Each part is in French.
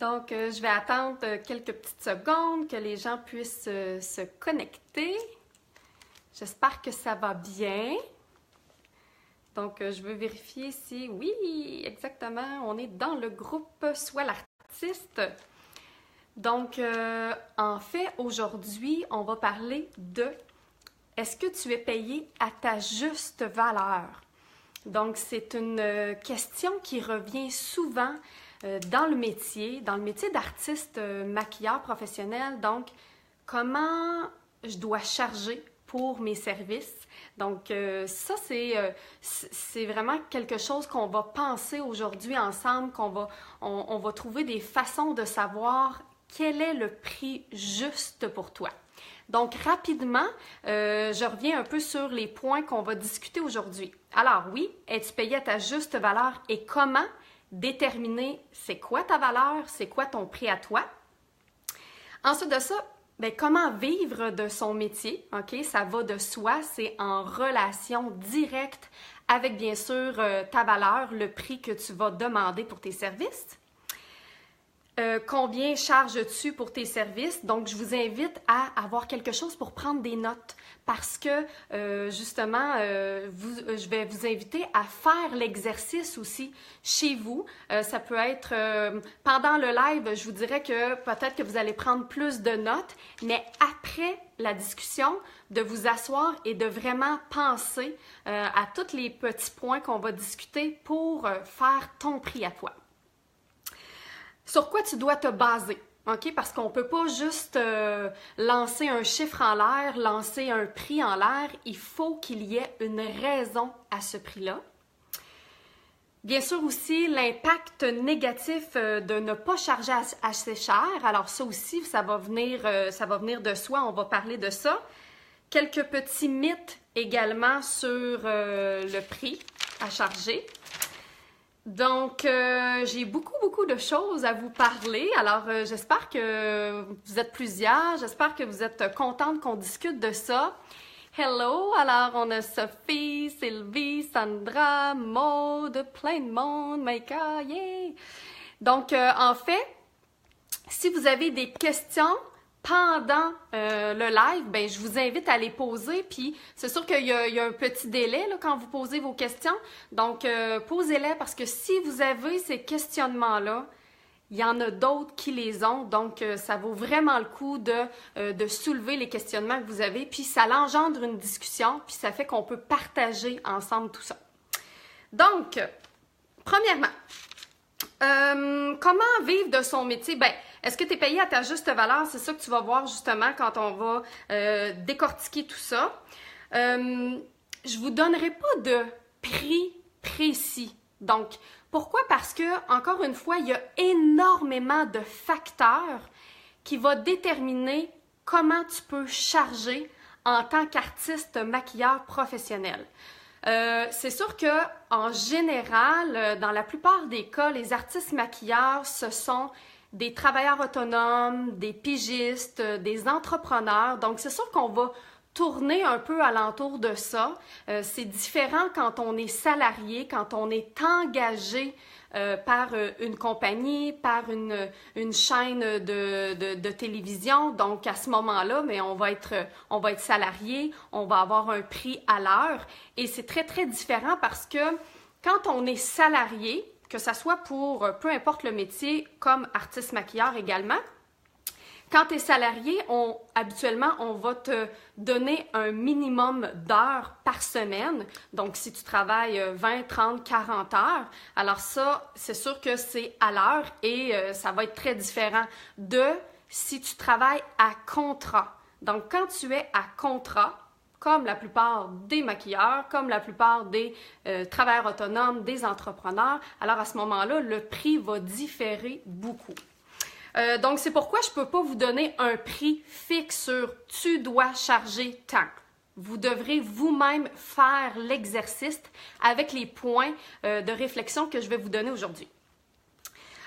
Donc, je vais attendre quelques petites secondes que les gens puissent se connecter. J'espère que ça va bien. Donc, je veux vérifier si, oui, exactement, on est dans le groupe Sois l'artiste. Donc, en fait, aujourd'hui, on va parler de est-ce que tu es payé à ta juste valeur? Donc, c'est une question qui revient souvent dans le métier d'artiste maquilleur professionnel. Donc, comment je dois charger pour mes services? Donc, ça, c'est vraiment quelque chose qu'on va penser aujourd'hui ensemble, on va trouver des façons de savoir quel est le prix juste pour toi. Donc, rapidement, je reviens un peu sur les points qu'on va discuter aujourd'hui. Alors oui, es-tu payé à ta juste valeur et comment déterminer c'est quoi ta valeur, c'est quoi ton prix à toi? Ensuite de ça, bien, comment vivre de son métier? OK, ça va de soi, c'est en relation directe avec, bien sûr, ta valeur, le prix que tu vas demander pour tes services. Combien charges-tu pour tes services? Donc, je vous invite à avoir quelque chose pour prendre des notes parce que, justement, je vais vous inviter à faire l'exercice aussi chez vous. Ça peut être, pendant le live, je vous dirais que peut-être que vous allez prendre plus de notes, mais après la discussion, de vous asseoir et de vraiment penser à tous les petits points qu'on va discuter pour faire ton prix à toi. Sur quoi tu dois te baser, OK? Parce qu'on ne peut pas juste lancer un chiffre en l'air, lancer un prix en l'air. Il faut qu'il y ait une raison à ce prix-là. Bien sûr aussi, l'impact négatif de ne pas charger assez cher. Alors ça aussi, ça va venir de soi, on va parler de ça. Quelques petits mythes également sur le prix à charger. Donc, j'ai beaucoup de choses à vous parler. Alors, j'espère que vous êtes plusieurs. J'espère que vous êtes contentes qu'on discute de ça. Hello! Alors, on a Sophie, Sylvie, Sandra, Maude, plein de monde, Maïka, yeah! Donc, en fait, si vous avez des questions pendant le live, ben, je vous invite à les poser. Puis, c'est sûr qu'il y a un petit délai là, quand vous posez vos questions. Donc, posez-les parce que si vous avez ces questionnements-là, il y en a d'autres qui les ont. Donc, ça vaut vraiment le coup de soulever les questionnements que vous avez. Puis, ça l'engendre une discussion. Puis, ça fait qu'on peut partager ensemble tout ça. Donc, premièrement, comment vivre de son métier? Ben, est-ce que tu es payé à ta juste valeur? C'est ça que tu vas voir justement quand on va décortiquer tout ça. Je vous donnerai pas de prix précis. Donc, pourquoi? Parce que, encore une fois, il y a énormément de facteurs qui vont déterminer comment tu peux charger en tant qu'artiste maquilleur professionnel. C'est sûr que en général, dans la plupart des cas, les artistes maquilleurs, ce sont des travailleurs autonomes, des pigistes, des entrepreneurs. Donc, c'est sûr qu'on va tourner un peu alentour de ça. C'est différent quand on est salarié, quand on est engagé par une compagnie, par une chaîne de télévision. Donc, à ce moment-là, mais on va être salarié, on va avoir un prix à l'heure. Et c'est très différent parce que quand on est salarié, que ça soit pour peu importe le métier, comme artiste maquilleur également, quand tu es salarié, habituellement, on va te donner un minimum d'heures par semaine. Donc, si tu travailles 20, 30, 40 heures, alors ça, c'est sûr que c'est à l'heure et ça va être très différent de si tu travailles à contrat. Donc, quand tu es à contrat, comme la plupart des maquilleurs, comme la plupart des travailleurs autonomes, des entrepreneurs, alors à ce moment-là, le prix va différer beaucoup. Donc, c'est pourquoi je ne peux pas vous donner un prix fixe sur « tu dois charger tant ». Vous devrez vous-même faire l'exercice avec les points de réflexion que je vais vous donner aujourd'hui.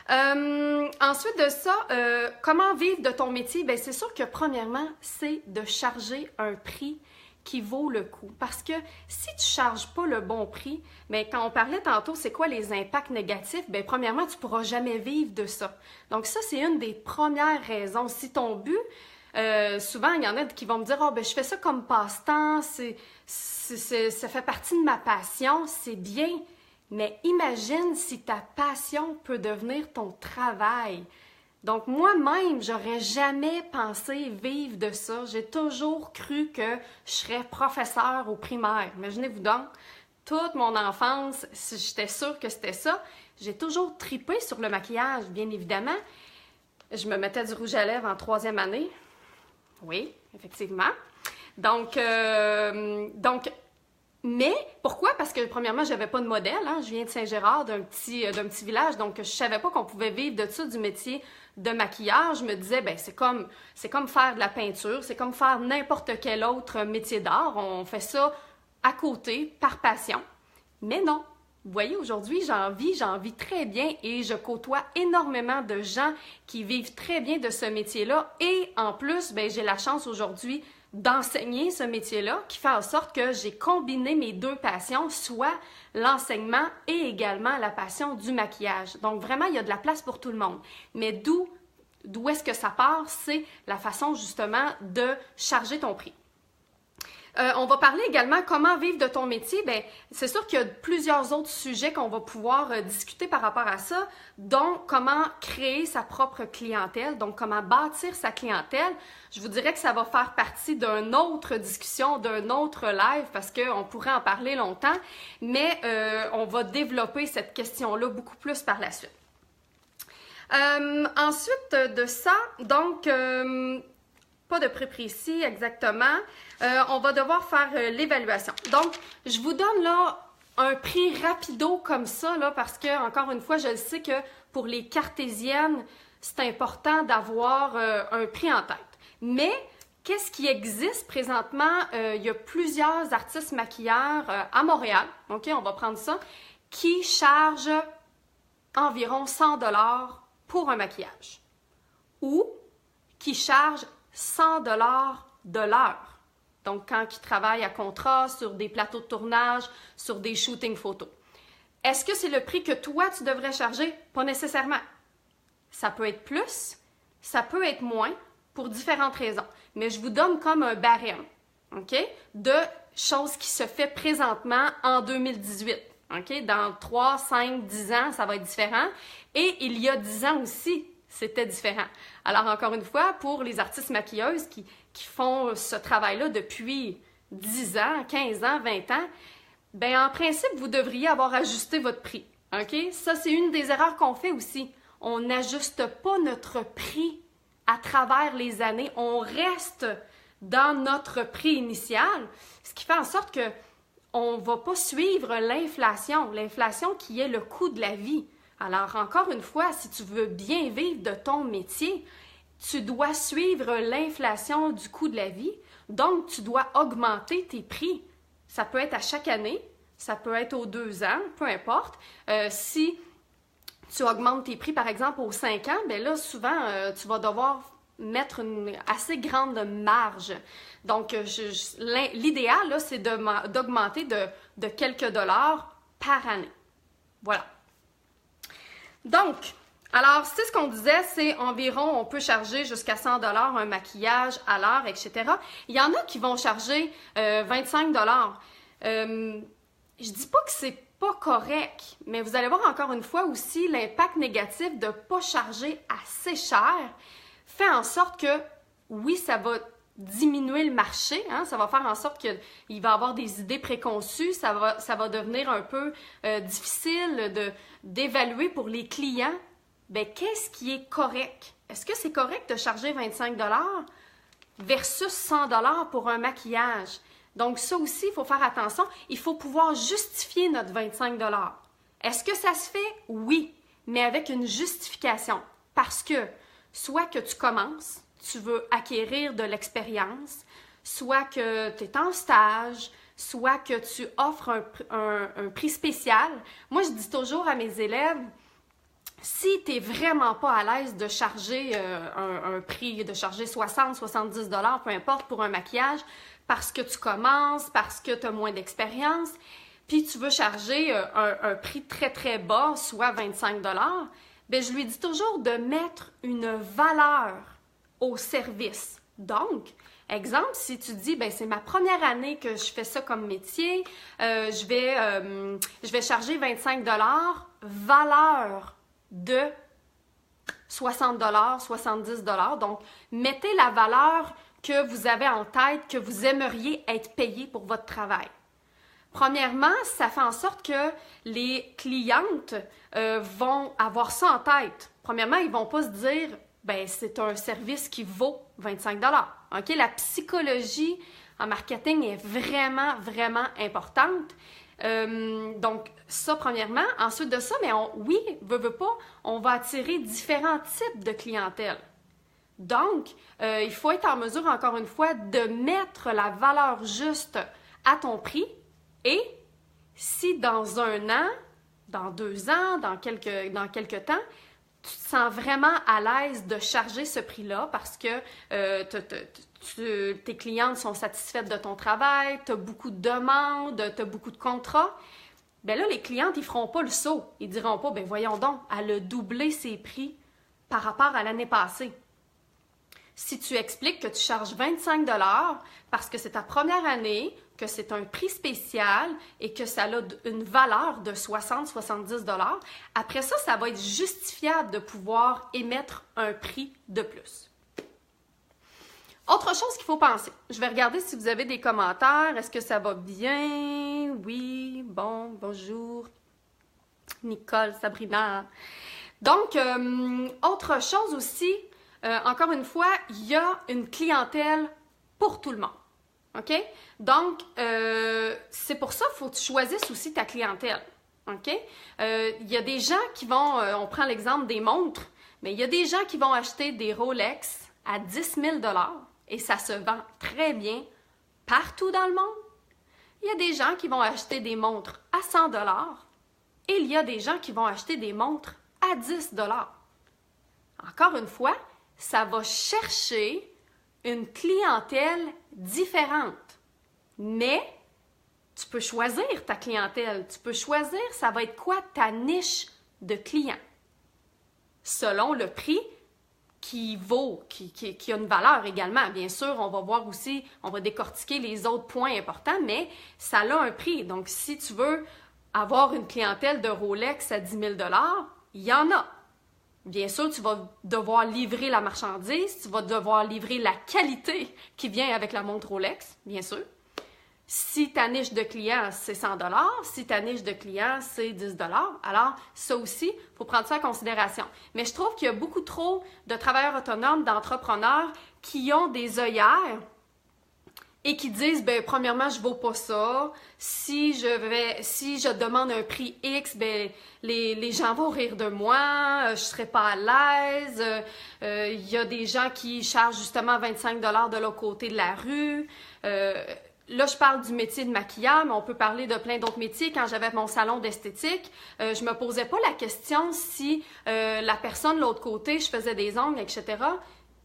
Ensuite de ça, comment vivre de ton métier? Bien, c'est sûr que premièrement, c'est de charger un prix qui vaut le coup. Parce que si tu ne charges pas le bon prix, bien, quand on parlait tantôt, c'est quoi les impacts négatifs? Bien, premièrement, tu ne pourras jamais vivre de ça. Donc ça, c'est une des premières raisons. Si ton but, souvent, il y en a qui vont me dire « Ah, ben, je fais ça comme passe-temps, ça fait partie de ma passion, c'est bien. » Mais imagine si ta passion peut devenir ton travail. Donc, moi-même, j'aurais jamais pensé vivre de ça. J'ai toujours cru que je serais professeur au primaire. Imaginez-vous donc, toute mon enfance, j'étais sûre que c'était ça. J'ai toujours tripé sur le maquillage, bien évidemment. Je me mettais du rouge à lèvres en 3e année. Oui, effectivement. Donc, mais pourquoi? Parce que premièrement, je n'avais pas de modèle. Hein? Je viens de Saint-Gérard, d'un petit village, donc je ne savais pas qu'on pouvait vivre de ça, du métier de maquillage. Je me disais, ben c'est comme faire de la peinture, c'est comme faire n'importe quel autre métier d'art. On fait ça à côté, par passion. Mais non. Vous voyez, aujourd'hui, j'en vis très bien et je côtoie énormément de gens qui vivent très bien de ce métier-là. Et en plus, ben, j'ai la chance aujourd'hui d'enseigner ce métier-là, qui fait en sorte que j'ai combiné mes deux passions, soit l'enseignement et également la passion du maquillage. Donc vraiment, il y a de la place pour tout le monde. Mais d'où est-ce que ça part? C'est la façon justement de charger ton prix. On va parler également comment vivre de ton métier. Bien, c'est sûr qu'il y a plusieurs autres sujets qu'on va pouvoir discuter par rapport à ça, dont comment créer sa propre clientèle, donc comment bâtir sa clientèle. Je vous dirais que ça va faire partie d'une autre discussion, d'un autre live, parce qu'on pourrait en parler longtemps, mais on va développer cette question-là beaucoup plus par la suite. Ensuite de ça, donc... pas de prix précis exactement. On va devoir faire l'évaluation. Donc, je vous donne là un prix rapido comme ça, là, parce que, encore une fois, je sais que pour les cartésiennes, c'est important d'avoir un prix en tête. Mais, qu'est-ce qui existe présentement? Il y a plusieurs artistes maquilleurs à Montréal, OK, on va prendre ça, qui chargent environ 100 $ pour un maquillage. Ou qui chargent 100 $ de l'heure. Donc, quand ils travaillent à contrat, sur des plateaux de tournage, sur des shootings photos. Est-ce que c'est le prix que toi, tu devrais charger? Pas nécessairement. Ça peut être plus, ça peut être moins, pour différentes raisons. Mais je vous donne comme un barème, OK? De choses qui se fait présentement en 2018. OK? Dans 3, 5, 10 ans, ça va être différent. Et il y a 10 ans aussi, c'était différent. Alors, encore une fois, pour les artistes maquilleuses qui font ce travail-là depuis 10 ans, 15 ans, 20 ans, bien, en principe, vous devriez avoir ajusté votre prix. OK? Ça, c'est une des erreurs qu'on fait aussi. On n'ajuste pas notre prix à travers les années. On reste dans notre prix initial, ce qui fait en sorte que on ne va pas suivre l'inflation. L'inflation qui est le coût de la vie. Alors, encore une fois, si tu veux bien vivre de ton métier, tu dois suivre l'inflation du coût de la vie. Donc, tu dois augmenter tes prix. Ça peut être à chaque année, ça peut être aux 2 ans, peu importe. Si tu augmentes tes prix, par exemple, aux 5 ans, bien là, souvent, tu vas devoir mettre une assez grande marge. Donc, l'idéal, là, c'est d'augmenter de quelques dollars par année. Voilà. Donc, alors, c'est ce qu'on disait, c'est environ, on peut charger jusqu'à 100 $ un maquillage à l'heure, etc. Il y en a qui vont charger 25 $. Je dis pas que c'est pas correct, mais vous allez voir encore une fois aussi l'impact négatif de ne pas charger assez cher fait en sorte que, oui, ça va diminuer le marché, hein, ça va faire en sorte qu'il va y avoir des idées préconçues, ça va devenir un peu difficile d'évaluer pour les clients. Bien, qu'est-ce qui est correct? Est-ce que c'est correct de charger 25 $ versus 100 $ pour un maquillage? Donc, ça aussi, il faut faire attention. Il faut pouvoir justifier notre 25 $. Est-ce que ça se fait? Oui, mais avec une justification. Parce que, soit que tu commences, tu veux acquérir de l'expérience, soit que tu es en stage, soit que tu offres un prix spécial. Moi, je dis toujours à mes élèves, si tu n'es vraiment pas à l'aise de charger un prix, de charger 60, 70 $, peu importe, pour un maquillage, parce que tu commences, parce que tu as moins d'expérience, puis tu veux charger un prix très, très bas, soit 25 $, bien, je lui dis toujours de mettre une valeur au service. Donc, exemple, si tu dis, ben c'est ma première année que je fais ça comme métier, je vais charger 25 $, valeur de 60 $, 70 $. Donc, mettez la valeur que vous avez en tête, que vous aimeriez être payé pour votre travail. Premièrement, ça fait en sorte que les clientes vont avoir ça en tête. Premièrement, ils ne vont pas se dire, ben c'est un service qui vaut 25 $. OK? La psychologie en marketing est vraiment, vraiment importante. Donc, ça, premièrement. Ensuite de ça, mais oui, veut pas, on va attirer différents types de clientèle. Donc, il faut être en mesure, encore une fois, de mettre la valeur juste à ton prix. Et si dans 1 an, dans 2 ans, dans quelques temps, tu te sens vraiment à l'aise de charger ce prix-là parce que tes clientes sont satisfaites de ton travail, tu as beaucoup de demandes, tu as beaucoup de contrats, bien là, les clientes, ils ne feront pas le saut. Ils ne diront pas, bien voyons donc, elle a doublé ses prix par rapport à l'année passée. Si tu expliques que tu charges 25 $ parce que c'est ta première année, que c'est un prix spécial et que ça a une valeur de 60-70 $, après ça, ça va être justifiable de pouvoir émettre un prix de plus. Autre chose qu'il faut penser. Je vais regarder si vous avez des commentaires. Est-ce que ça va bien? Oui, bon, bonjour. Nicole, Sabrina. Donc, autre chose aussi, encore une fois, il y a une clientèle pour tout le monde. OK? Donc, c'est pour ça qu'il faut que tu choisisses aussi ta clientèle. OK? Il y a des gens qui vont, on prend l'exemple des montres, mais il y a des gens qui vont acheter des Rolex à 10 000 $ et ça se vend très bien partout dans le monde. Il y a des gens qui vont acheter des montres à 100 $ et il y a des gens qui vont acheter des montres à 10 $. Encore une fois, ça va chercher une clientèle différente. Mais tu peux choisir ta clientèle. Tu peux choisir, ça va être quoi ta niche de clients. Selon le prix qui a une valeur également. Bien sûr, on va voir aussi, on va décortiquer les autres points importants, mais ça a un prix. Donc, si tu veux avoir une clientèle de Rolex à 10 000 $, il y en a. Bien sûr, tu vas devoir livrer la marchandise, tu vas devoir livrer la qualité qui vient avec la montre Rolex, bien sûr. Si ta niche de clients, c'est 100 $, si ta niche de clients, c'est 10 $, alors ça aussi, il faut prendre ça en considération. Mais je trouve qu'il y a beaucoup trop de travailleurs autonomes, d'entrepreneurs qui ont des œillères et qui disent, bien, premièrement, je ne vaux pas ça. Si je demande un prix X, bien, les gens vont rire de moi, je ne serai pas à l'aise. Il y a des gens qui chargent justement 25 $ de l'autre côté de la rue. Là, je parle du métier de maquilleur, mais on peut parler de plein d'autres métiers. Quand j'avais mon salon d'esthétique, je me posais pas la question si la personne de l'autre côté, je faisais des ongles, etc.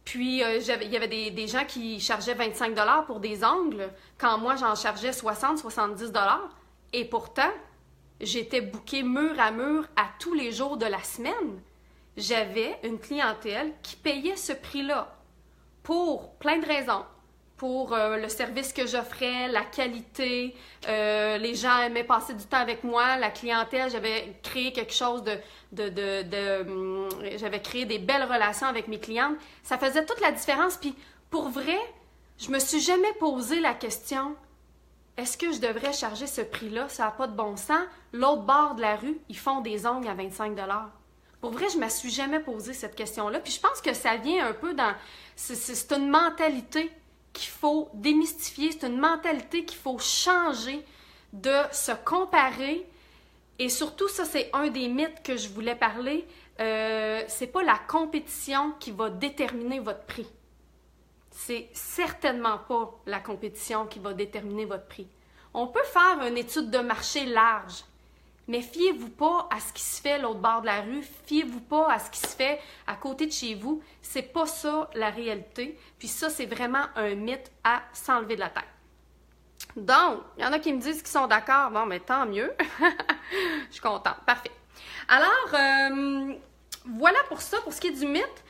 Puis, il y avait des gens qui chargeaient 25 $ pour des ongles, quand moi, j'en chargeais 60-70 $. Et pourtant, j'étais bookée mur à mur à tous les jours de la semaine. J'avais une clientèle qui payait ce prix-là pour plein de raisons. Pour le service que j'offrais, la qualité, les gens aimaient passer du temps avec moi, la clientèle, j'avais créé quelque chose j'avais créé des belles relations avec mes clientes. Ça faisait toute la différence. Puis pour vrai, je me suis jamais posé la question, est-ce que je devrais charger ce prix-là? Ça n'a pas de bon sens. L'autre bord de la rue, ils font des ongles à 25 $. Pour vrai, je ne me suis jamais posé cette question-là. Puis je pense que ça vient un peu dans... C'est une mentalité qu'il faut démystifier, c'est une mentalité qu'il faut changer, de se comparer. Et surtout, ça, c'est un des mythes que je voulais parler. C'est pas la compétition qui va déterminer votre prix. C'est certainement pas la compétition qui va déterminer votre prix. On peut faire une étude de marché large, mais fiez-vous pas à ce qui se fait l'autre bord de la rue, fiez-vous pas à ce qui se fait à côté de chez vous. C'est pas ça la réalité. Puis ça, c'est vraiment un mythe à s'enlever de la tête. Donc, il y en a qui me disent qu'ils sont d'accord. Bon, mais tant mieux. Je suis contente. Parfait. Alors, voilà pour ça, pour ce qui est du mythe.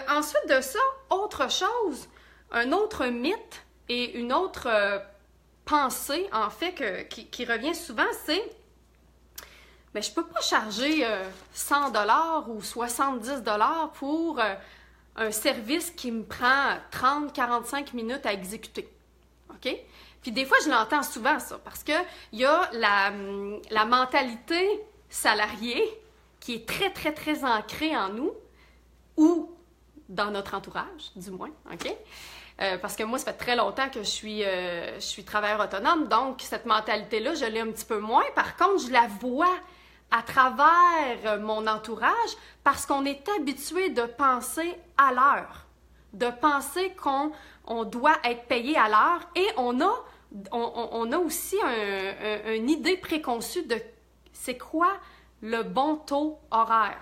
Ensuite de ça, autre chose, un autre mythe et une autre pensée, en fait, qui revient souvent, c'est mais je peux pas charger 100 $ ou 70 $ pour un service qui me prend 30-45 minutes à exécuter. OK? Puis des fois, je l'entends souvent, ça, parce qu'il y a la mentalité salariée qui est très, très, très ancrée en nous, ou dans notre entourage, du moins, OK? Parce que moi, ça fait très longtemps que je suis travailleur autonome, donc cette mentalité-là, je l'ai un petit peu moins. Par contre, je la vois à travers mon entourage parce qu'on est habitué de penser à l'heure, de penser qu'on doit être payé à l'heure et on a aussi une idée préconçue de c'est quoi le bon taux horaire.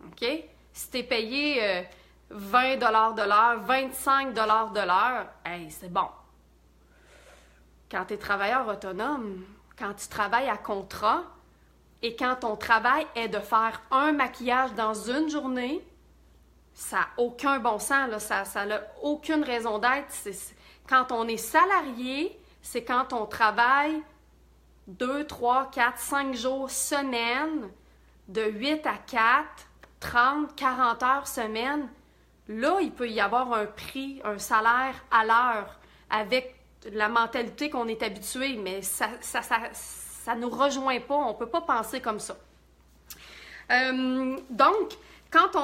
OK? Si tu es payé 20 $ de l'heure, 25 $ de l'heure, hey, c'est bon. Quand tu es travailleur autonome, quand tu travailles à contrat et quand ton travail est de faire un maquillage dans une journée, ça n'a aucun bon sens, là, ça n'a aucune raison d'être. Quand on est salarié, c'est quand on travaille 2, 3, 4, 5 jours semaine, de 8 à 4, 30, 40 heures semaine. Là, il peut y avoir un prix, un salaire à l'heure avec la mentalité qu'on est habitué, mais ça nous rejoint pas, on peut pas penser comme ça. Donc, quand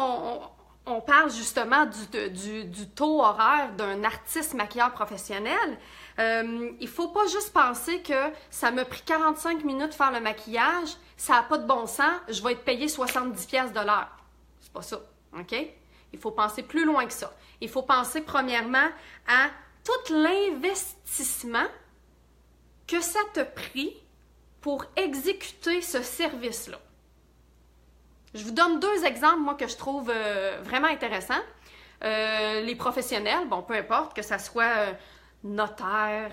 on parle justement du taux horaire d'un artiste maquilleur professionnel, il faut pas juste penser que ça m'a pris 45 minutes de faire le maquillage, ça n'a pas de bon sens, je vais être payé 70$ de l'heure. C'est pas ça, OK? Il faut penser plus loin que ça. Il faut penser premièrement à tout l'investissement que ça t'a pris pour exécuter ce service-là. Je vous donne 2 exemples, moi, que je trouve vraiment intéressants. Les professionnels, bon, peu importe, que ça soit notaire,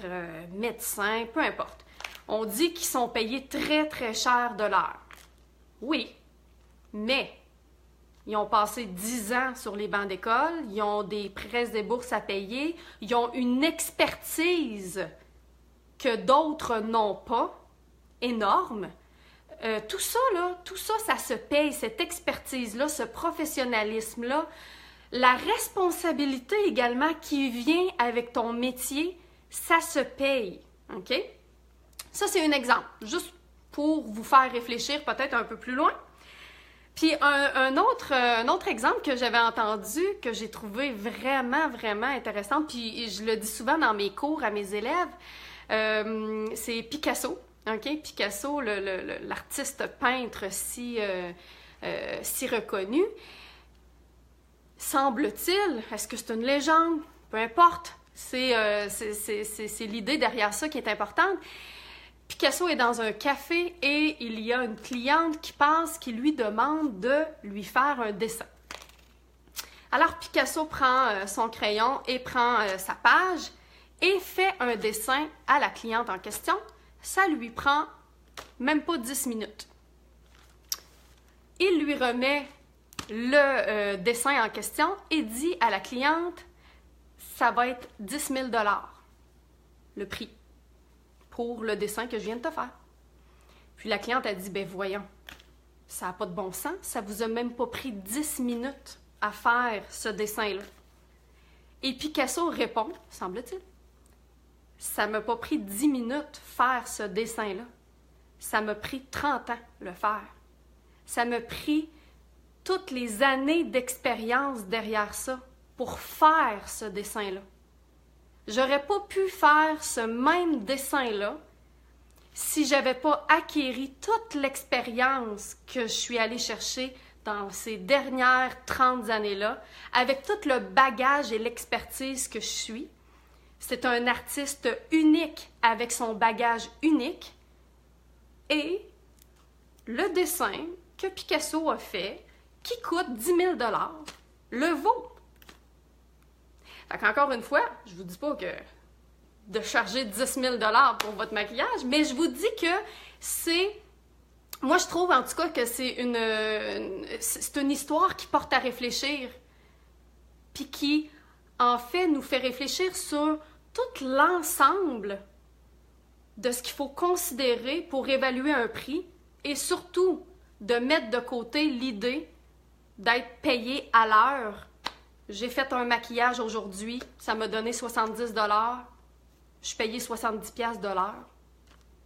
médecin, peu importe. On dit qu'ils sont payés très, très cher de l'heure. Oui, mais ils ont passé 10 ans sur les bancs d'école, ils ont des prêts et bourses à payer, ils ont une expertise que d'autres n'ont pas, énorme. Tout ça, ça se paye, cette expertise-là, ce professionnalisme-là, la responsabilité également qui vient avec ton métier, ça se paye. OK? Ça, c'est un exemple, juste pour vous faire réfléchir peut-être un peu plus loin. Puis un autre exemple que j'avais entendu, que j'ai trouvé vraiment, vraiment intéressant, puis je le dis souvent dans mes cours à mes élèves, c'est Picasso. OK? Picasso, l'artiste peintre si reconnu. Semble-t-il, est-ce que c'est une légende? Peu importe. C'est l'idée derrière ça qui est importante. Picasso est dans un café et il y a une cliente qui passe qui lui demande de lui faire un dessin. Alors Picasso prend son crayon et prend sa page et fait un dessin à la cliente en question. Ça lui prend même pas 10 minutes. Il lui remet le dessin en question et dit à la cliente, ça va être 10 000 $, le prix pour le dessin que je viens de te faire. Puis la cliente a dit, ben voyons, ça n'a pas de bon sens, ça vous a même pas pris 10 minutes à faire ce dessin-là. Et Picasso répond, semble-t-il, ça m'a pas pris 10 minutes faire ce dessin-là. Ça m'a pris 30 ans le faire. Ça m'a pris toutes les années d'expérience derrière ça pour faire ce dessin-là. J'aurais pas pu faire ce même dessin-là si j'avais pas acquéri toute l'expérience que je suis allée chercher dans ces dernières 30 années-là, avec tout le bagage et l'expertise que je suis. C'est un artiste unique avec son bagage unique et le dessin que Picasso a fait, qui coûte 10 000 $, le vaut. Fait qu'encore une fois, je vous dis pas que de charger 10 000 $ pour votre maquillage, mais je vous dis que c'est... Moi, je trouve en tout cas que c'est une histoire qui porte à réfléchir, puis qui, en fait, nous fait réfléchir sur tout l'ensemble de ce qu'il faut considérer pour évaluer un prix et surtout de mettre de côté l'idée d'être payé à l'heure. J'ai fait un maquillage aujourd'hui, ça m'a donné 70 $. Je suis payée 70 $ de l'heure.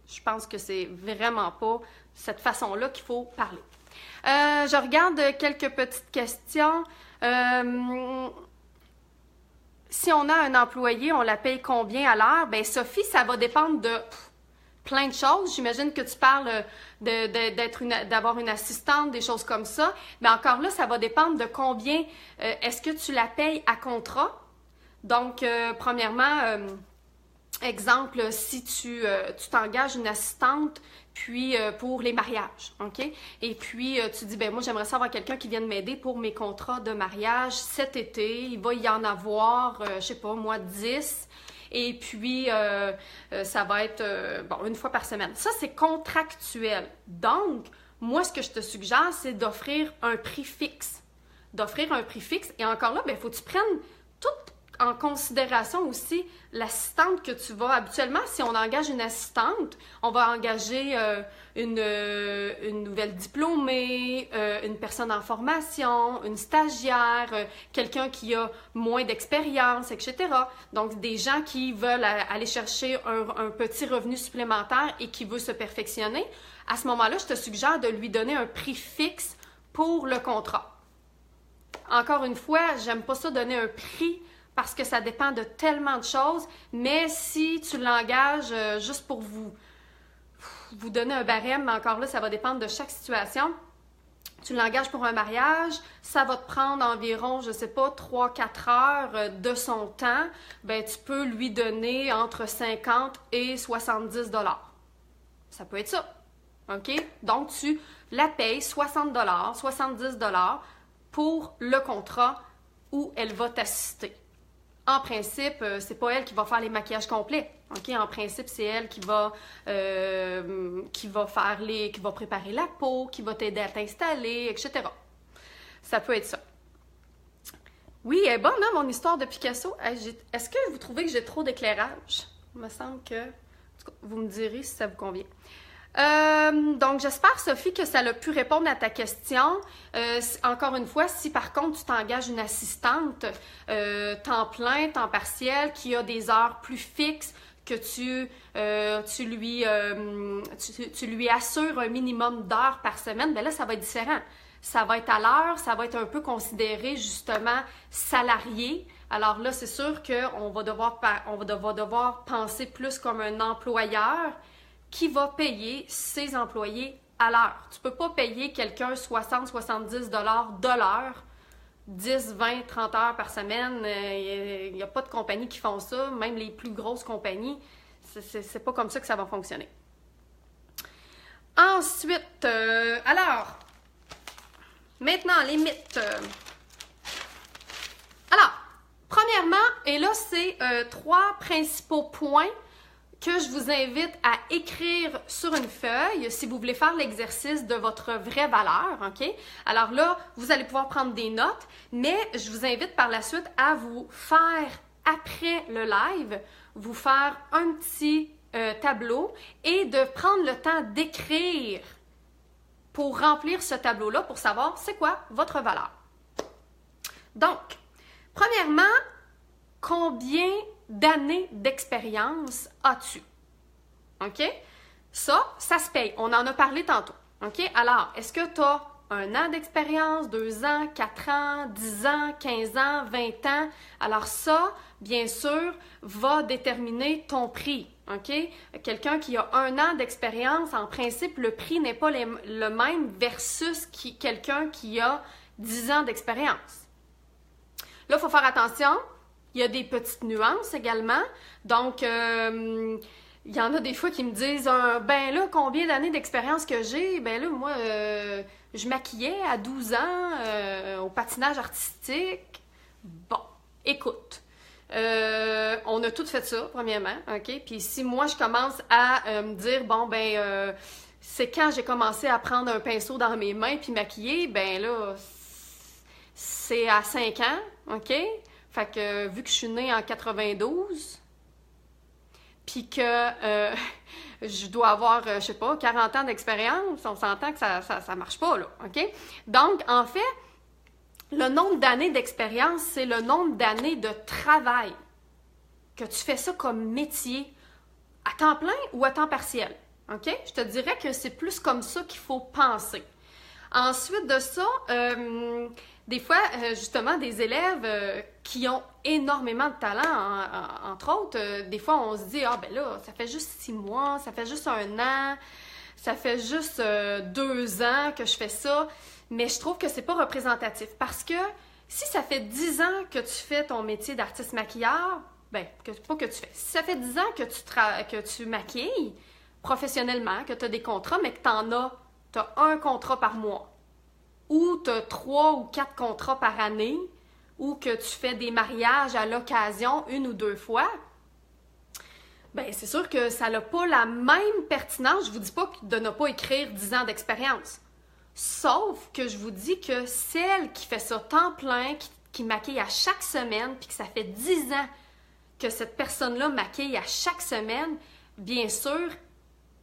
Je pense que c'est vraiment pas cette façon-là qu'il faut parler. Je regarde quelques petites questions. Si on a un employé, on la paye combien à l'heure? Bien, Sophie, ça va dépendre de plein de choses. J'imagine que tu parles d'avoir une assistante, des choses comme ça. Mais encore là, ça va dépendre de combien. Est-ce que tu la payes à contrat? Donc, premièrement, exemple, si tu t'engages une assistante, puis pour les mariages, OK? Et puis, tu dis, ben moi, j'aimerais savoir quelqu'un qui vienne m'aider pour mes contrats de mariage cet été. Il va y en avoir, je sais pas, moi, 10. Et puis, ça va être, bon, une fois par semaine. Ça, c'est contractuel. Donc, moi, ce que je te suggère, c'est d'offrir un prix fixe. D'offrir un prix fixe. Et encore là, il faut que tu prennes tout en considération aussi l'assistante que tu vas... Habituellement, si on engage une assistante, on va engager une nouvelle diplômée, une personne en formation, une stagiaire, quelqu'un qui a moins d'expérience, etc. Donc, des gens qui veulent aller chercher un petit revenu supplémentaire et qui veut se perfectionner. À ce moment-là, je te suggère de lui donner un prix fixe pour le contrat. Encore une fois, j'aime pas ça donner un prix parce que ça dépend de tellement de choses, mais si tu l'engages juste pour vous donner un barème, mais encore là, ça va dépendre de chaque situation. Tu l'engages pour un mariage, ça va te prendre environ, je sais pas, 3-4 heures de son temps, ben tu peux lui donner entre 50 et 70 $. Ça peut être ça, OK? Donc, tu la payes 60 $, 70 $ pour le contrat où elle va t'assister. En principe, c'est pas elle qui va faire les maquillages complets. OK? En principe, c'est elle qui va préparer la peau, qui va t'aider à t'installer, etc. Ça peut être ça. Oui, elle est bonne, hein, mon histoire de Picasso. Est-ce que vous trouvez que j'ai trop d'éclairage? Il me semble que... Vous me direz si ça vous convient. Donc, j'espère, Sophie, que ça a pu répondre à ta question. Encore une fois, si par contre, tu t'engages une assistante temps plein, temps partiel, qui a des heures plus fixes, que tu lui assures un minimum d'heures par semaine, bien là, ça va être différent. Ça va être à l'heure, ça va être un peu considéré, justement, salarié. Alors là, c'est sûr qu'on va devoir penser plus comme un employeur qui va payer ses employés à l'heure. Tu ne peux pas payer quelqu'un 60-70 $ de l'heure, 10, 20, 30 heures par semaine. Il n'y a pas de compagnies qui font ça, même les plus grosses compagnies. C'est pas comme ça que ça va fonctionner. Ensuite, alors, maintenant, les mythes. Alors, premièrement, et là, c'est 3 principaux points que je vous invite à écrire sur une feuille si vous voulez faire l'exercice de votre vraie valeur, OK? Alors là, vous allez pouvoir prendre des notes, mais je vous invite par la suite à vous faire, après le live, vous faire un petit tableau et de prendre le temps d'écrire pour remplir ce tableau-là pour savoir c'est quoi votre valeur. Donc, premièrement, combien d'années d'expérience as-tu? OK? Ça se paye. On en a parlé tantôt. OK? Alors, est-ce que tu as 1 an d'expérience, 2 ans, 4 ans, 10 ans, 15 ans, 20 ans? Alors ça, bien sûr, va déterminer ton prix. OK? Quelqu'un qui a 1 an d'expérience, en principe, le prix n'est pas le même versus quelqu'un qui a 10 ans d'expérience. Là, il faut faire attention. Il y a des petites nuances également. Donc, il y en a des fois qui me disent ben là, combien d'années d'expérience que j'ai? Ben là, moi, je maquillais à 12 ans au patinage artistique. Bon, écoute, On a tout fait ça, premièrement, OK? Puis si moi, je commence à me dire, bon, ben, c'est quand j'ai commencé à prendre un pinceau dans mes mains puis maquiller, ben là, c'est à 5 ans, OK? Fait que vu que je suis née en 92, puis que je dois avoir, je sais pas, 40 ans d'expérience, on s'entend que ça marche pas, là, OK? Donc, en fait, le nombre d'années d'expérience, c'est le nombre d'années de travail que tu fais ça comme métier à temps plein ou à temps partiel. OK? Je te dirais que c'est plus comme ça qu'il faut penser. Ensuite de ça, des fois, justement, des élèves qui ont énormément de talent, entre autres, des fois, on se dit, ah ben là, ça fait juste 6 mois, ça fait juste 1 an, ça fait juste 2 ans que je fais ça. Mais je trouve que c'est pas représentatif parce que si ça fait 10 ans que tu fais ton métier d'artiste maquilleur, ben, pas que tu fais. Si ça fait 10 ans que tu maquilles professionnellement, que tu as des contrats, mais que tu as un contrat par mois, ou tu as 3 ou 4 contrats par année, ou que tu fais des mariages à l'occasion 1 ou 2 fois, ben c'est sûr que ça n'a pas la même pertinence. Je vous dis pas de ne pas écrire 10 ans d'expérience. Sauf que je vous dis que celle qui fait ça temps plein, qui maquille à chaque semaine, puis que ça fait 10 ans que cette personne-là maquille à chaque semaine, bien sûr,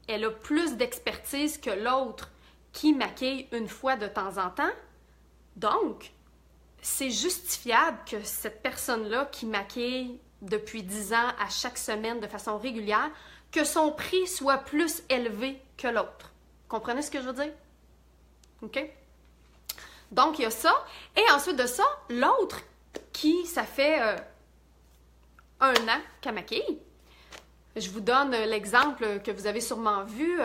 elle a plus d'expertise que l'autre qui maquille une fois de temps en temps. Donc, c'est justifiable que cette personne-là qui maquille depuis 10 ans à chaque semaine de façon régulière, que son prix soit plus élevé que l'autre. Comprenez ce que je veux dire? OK? Donc, il y a ça. Et ensuite de ça, l'autre qui, ça fait 1 an qu'elle maquille. Je vous donne l'exemple que vous avez sûrement vu,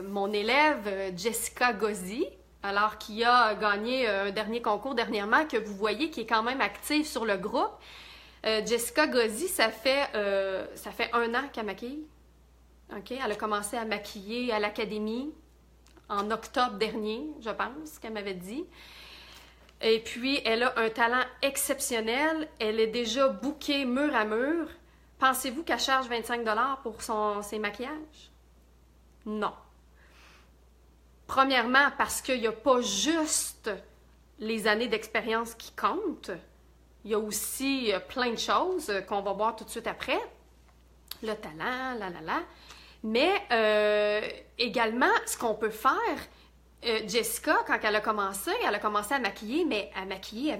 mon élève Jessica Gozzi, alors qui a gagné un dernier concours dernièrement, que vous voyez qui est quand même active sur le groupe. Jessica Gozzi, ça fait 1 an qu'elle maquille. OK? Elle a commencé à maquiller à l'académie en octobre dernier, je pense, qu'elle m'avait dit. Et puis, elle a un talent exceptionnel. Elle est déjà bookée mur à mur. Pensez-vous qu'elle charge 25 $ pour ses maquillages? Non. Premièrement, parce qu'il n'y a pas juste les années d'expérience qui comptent. Il y a aussi plein de choses qu'on va voir tout de suite après. Le talent, Mais également, ce qu'on peut faire, Jessica, quand elle a commencé à maquiller, mais à maquiller.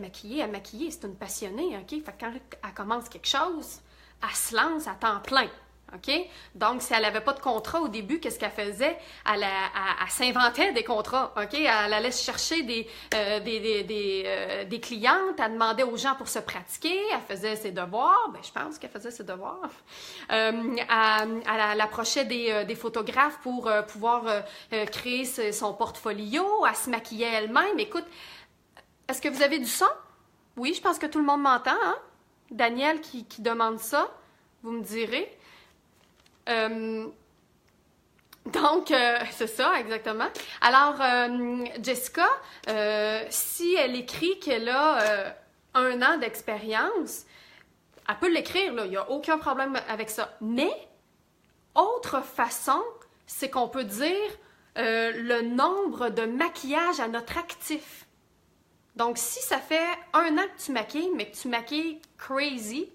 C'est une passionnée, OK? Fait que quand elle commence quelque chose, elle se lance à temps plein, OK? Donc, si elle n'avait pas de contrat au début, qu'est-ce qu'elle faisait? Elle s'inventait des contrats, OK? Elle allait chercher des clientes, elle demandait aux gens pour se pratiquer, elle faisait ses devoirs, ben je pense qu'elle faisait ses devoirs. Elle approchait des photographes pour pouvoir créer son portfolio, elle se maquillait elle-même. Écoute, est-ce que vous avez du son? Oui, je pense que tout le monde m'entend, hein? Daniel qui demande ça, vous me direz. Donc, c'est ça, exactement. Alors, Jessica, si elle écrit qu'elle a 1 an d'expérience, elle peut l'écrire, là, il n'y a aucun problème avec ça. Mais, autre façon, c'est qu'on peut dire le nombre de maquillages à notre actif. Donc, si ça fait 1 an que tu maquilles, mais que tu maquilles crazy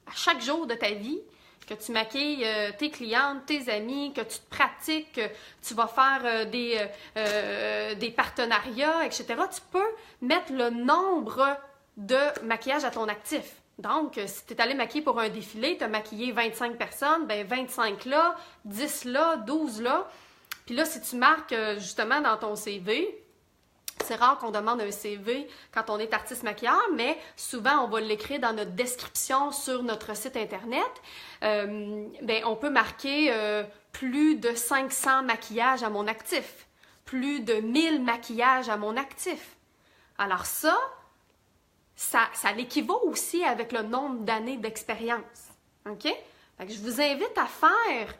à chaque jour de ta vie, que tu maquilles tes clientes, tes amis, que tu te pratiques, que tu vas faire des partenariats, etc., tu peux mettre le nombre de maquillages à ton actif. Donc, si tu es allé maquiller pour un défilé, tu as maquillé 25 personnes, ben 25 là, 10 là, 12 là. Puis là, si tu marques justement dans ton CV, c'est rare qu'on demande un CV quand on est artiste maquilleur, mais souvent on va l'écrire dans notre description sur notre site internet. Ben, on peut marquer plus de 500 maquillages à mon actif, plus de 1000 maquillages à mon actif. Alors ça l'équivaut aussi avec le nombre d'années d'expérience. OK? Fait que je vous invite à faire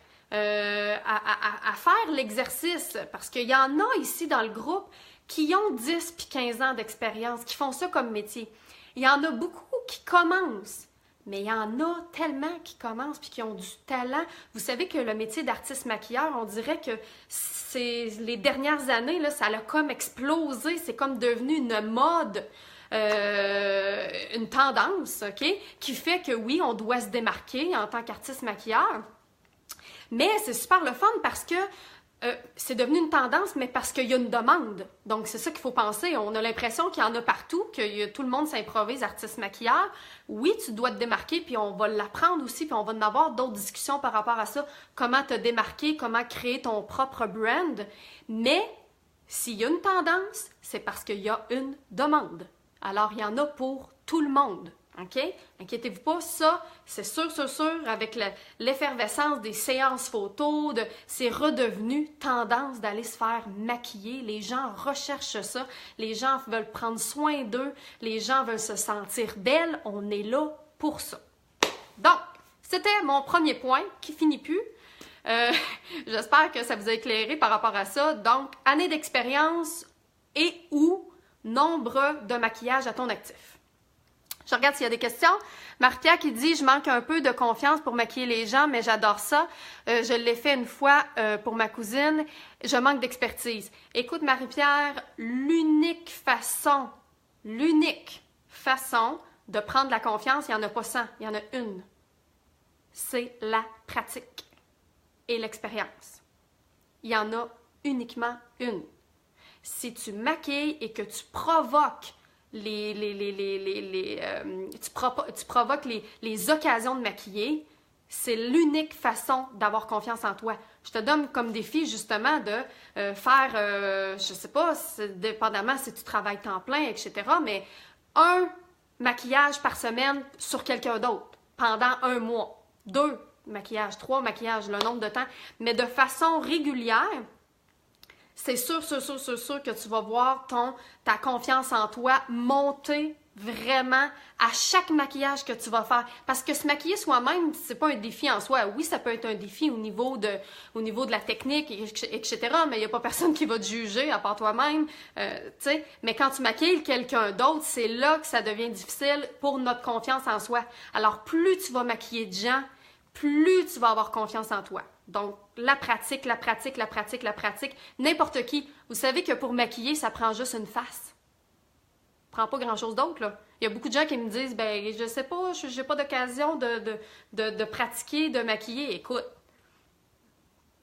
l'exercice parce qu'il y en a ici dans le groupe qui ont 10 puis 15 ans d'expérience, qui font ça comme métier. Il y en a beaucoup qui commencent, Mais il y en a tellement qui commencent puis qui ont du talent. Vous savez que le métier d'artiste maquilleur, on dirait que les dernières années, là, ça a comme explosé. C'est comme devenu une mode, une tendance, OK? Qui fait que oui, on doit se démarquer en tant qu'artiste maquilleur. Mais c'est super le fun parce que c'est devenu une tendance, mais parce qu'il y a une demande. Donc, c'est ça qu'il faut penser. On a l'impression qu'il y en a partout, que tout le monde s'improvise artiste maquilleur. Oui, tu dois te démarquer, puis on va l'apprendre aussi, puis on va en avoir d'autres discussions par rapport à ça. Comment te démarquer, comment créer ton propre brand. Mais, s'il y a une tendance, c'est parce qu'il y a une demande. Alors, il y en a pour tout le monde. OK? Inquiétez-vous pas, ça, c'est sûr, avec l'effervescence des séances photos, c'est redevenu tendance d'aller se faire maquiller. Les gens recherchent ça, les gens veulent prendre soin d'eux, les gens veulent se sentir belles. On est là pour ça. Donc, c'était mon premier point qui finit plus. J'espère que ça vous a éclairé par rapport à ça. Donc, année d'expérience et ou nombre de maquillages à ton actif. Je regarde s'il y a des questions. Marie-Pierre qui dit « Je manque un peu de confiance pour maquiller les gens, mais j'adore ça. Je l'ai fait une fois pour ma cousine. Je manque d'expertise. » Écoute, Marie-Pierre, l'unique façon de prendre la confiance, il n'y en a pas 100, il y en a une. C'est la pratique et l'expérience. Il y en a uniquement une. Si tu maquilles et que tu provoques tu provoques les occasions de maquiller, c'est l'unique façon d'avoir confiance en toi. Je te donne comme défi justement de faire, je sais pas, dépendamment si tu travailles temps plein, etc., mais un maquillage par semaine sur quelqu'un d'autre pendant 1 mois. 2 maquillages, 3 maquillages, le nombre de temps, mais de façon régulière. C'est sûr que tu vas voir ta confiance en toi monter vraiment à chaque maquillage que tu vas faire. Parce que se maquiller soi-même, c'est pas un défi en soi. Oui, ça peut être un défi au niveau de la technique, etc., mais il n'y a pas personne qui va te juger à part toi-même. Mais quand tu maquilles quelqu'un d'autre, c'est là que ça devient difficile pour notre confiance en soi. Alors, plus tu vas maquiller de gens, plus tu vas avoir confiance en toi. Donc, la pratique. N'importe qui. Vous savez que pour maquiller, ça prend juste une face. Ça prend pas grand-chose d'autre, là. Il y a beaucoup de gens qui me disent, ben, je sais pas, j'ai pas d'occasion de pratiquer, de maquiller. Écoute,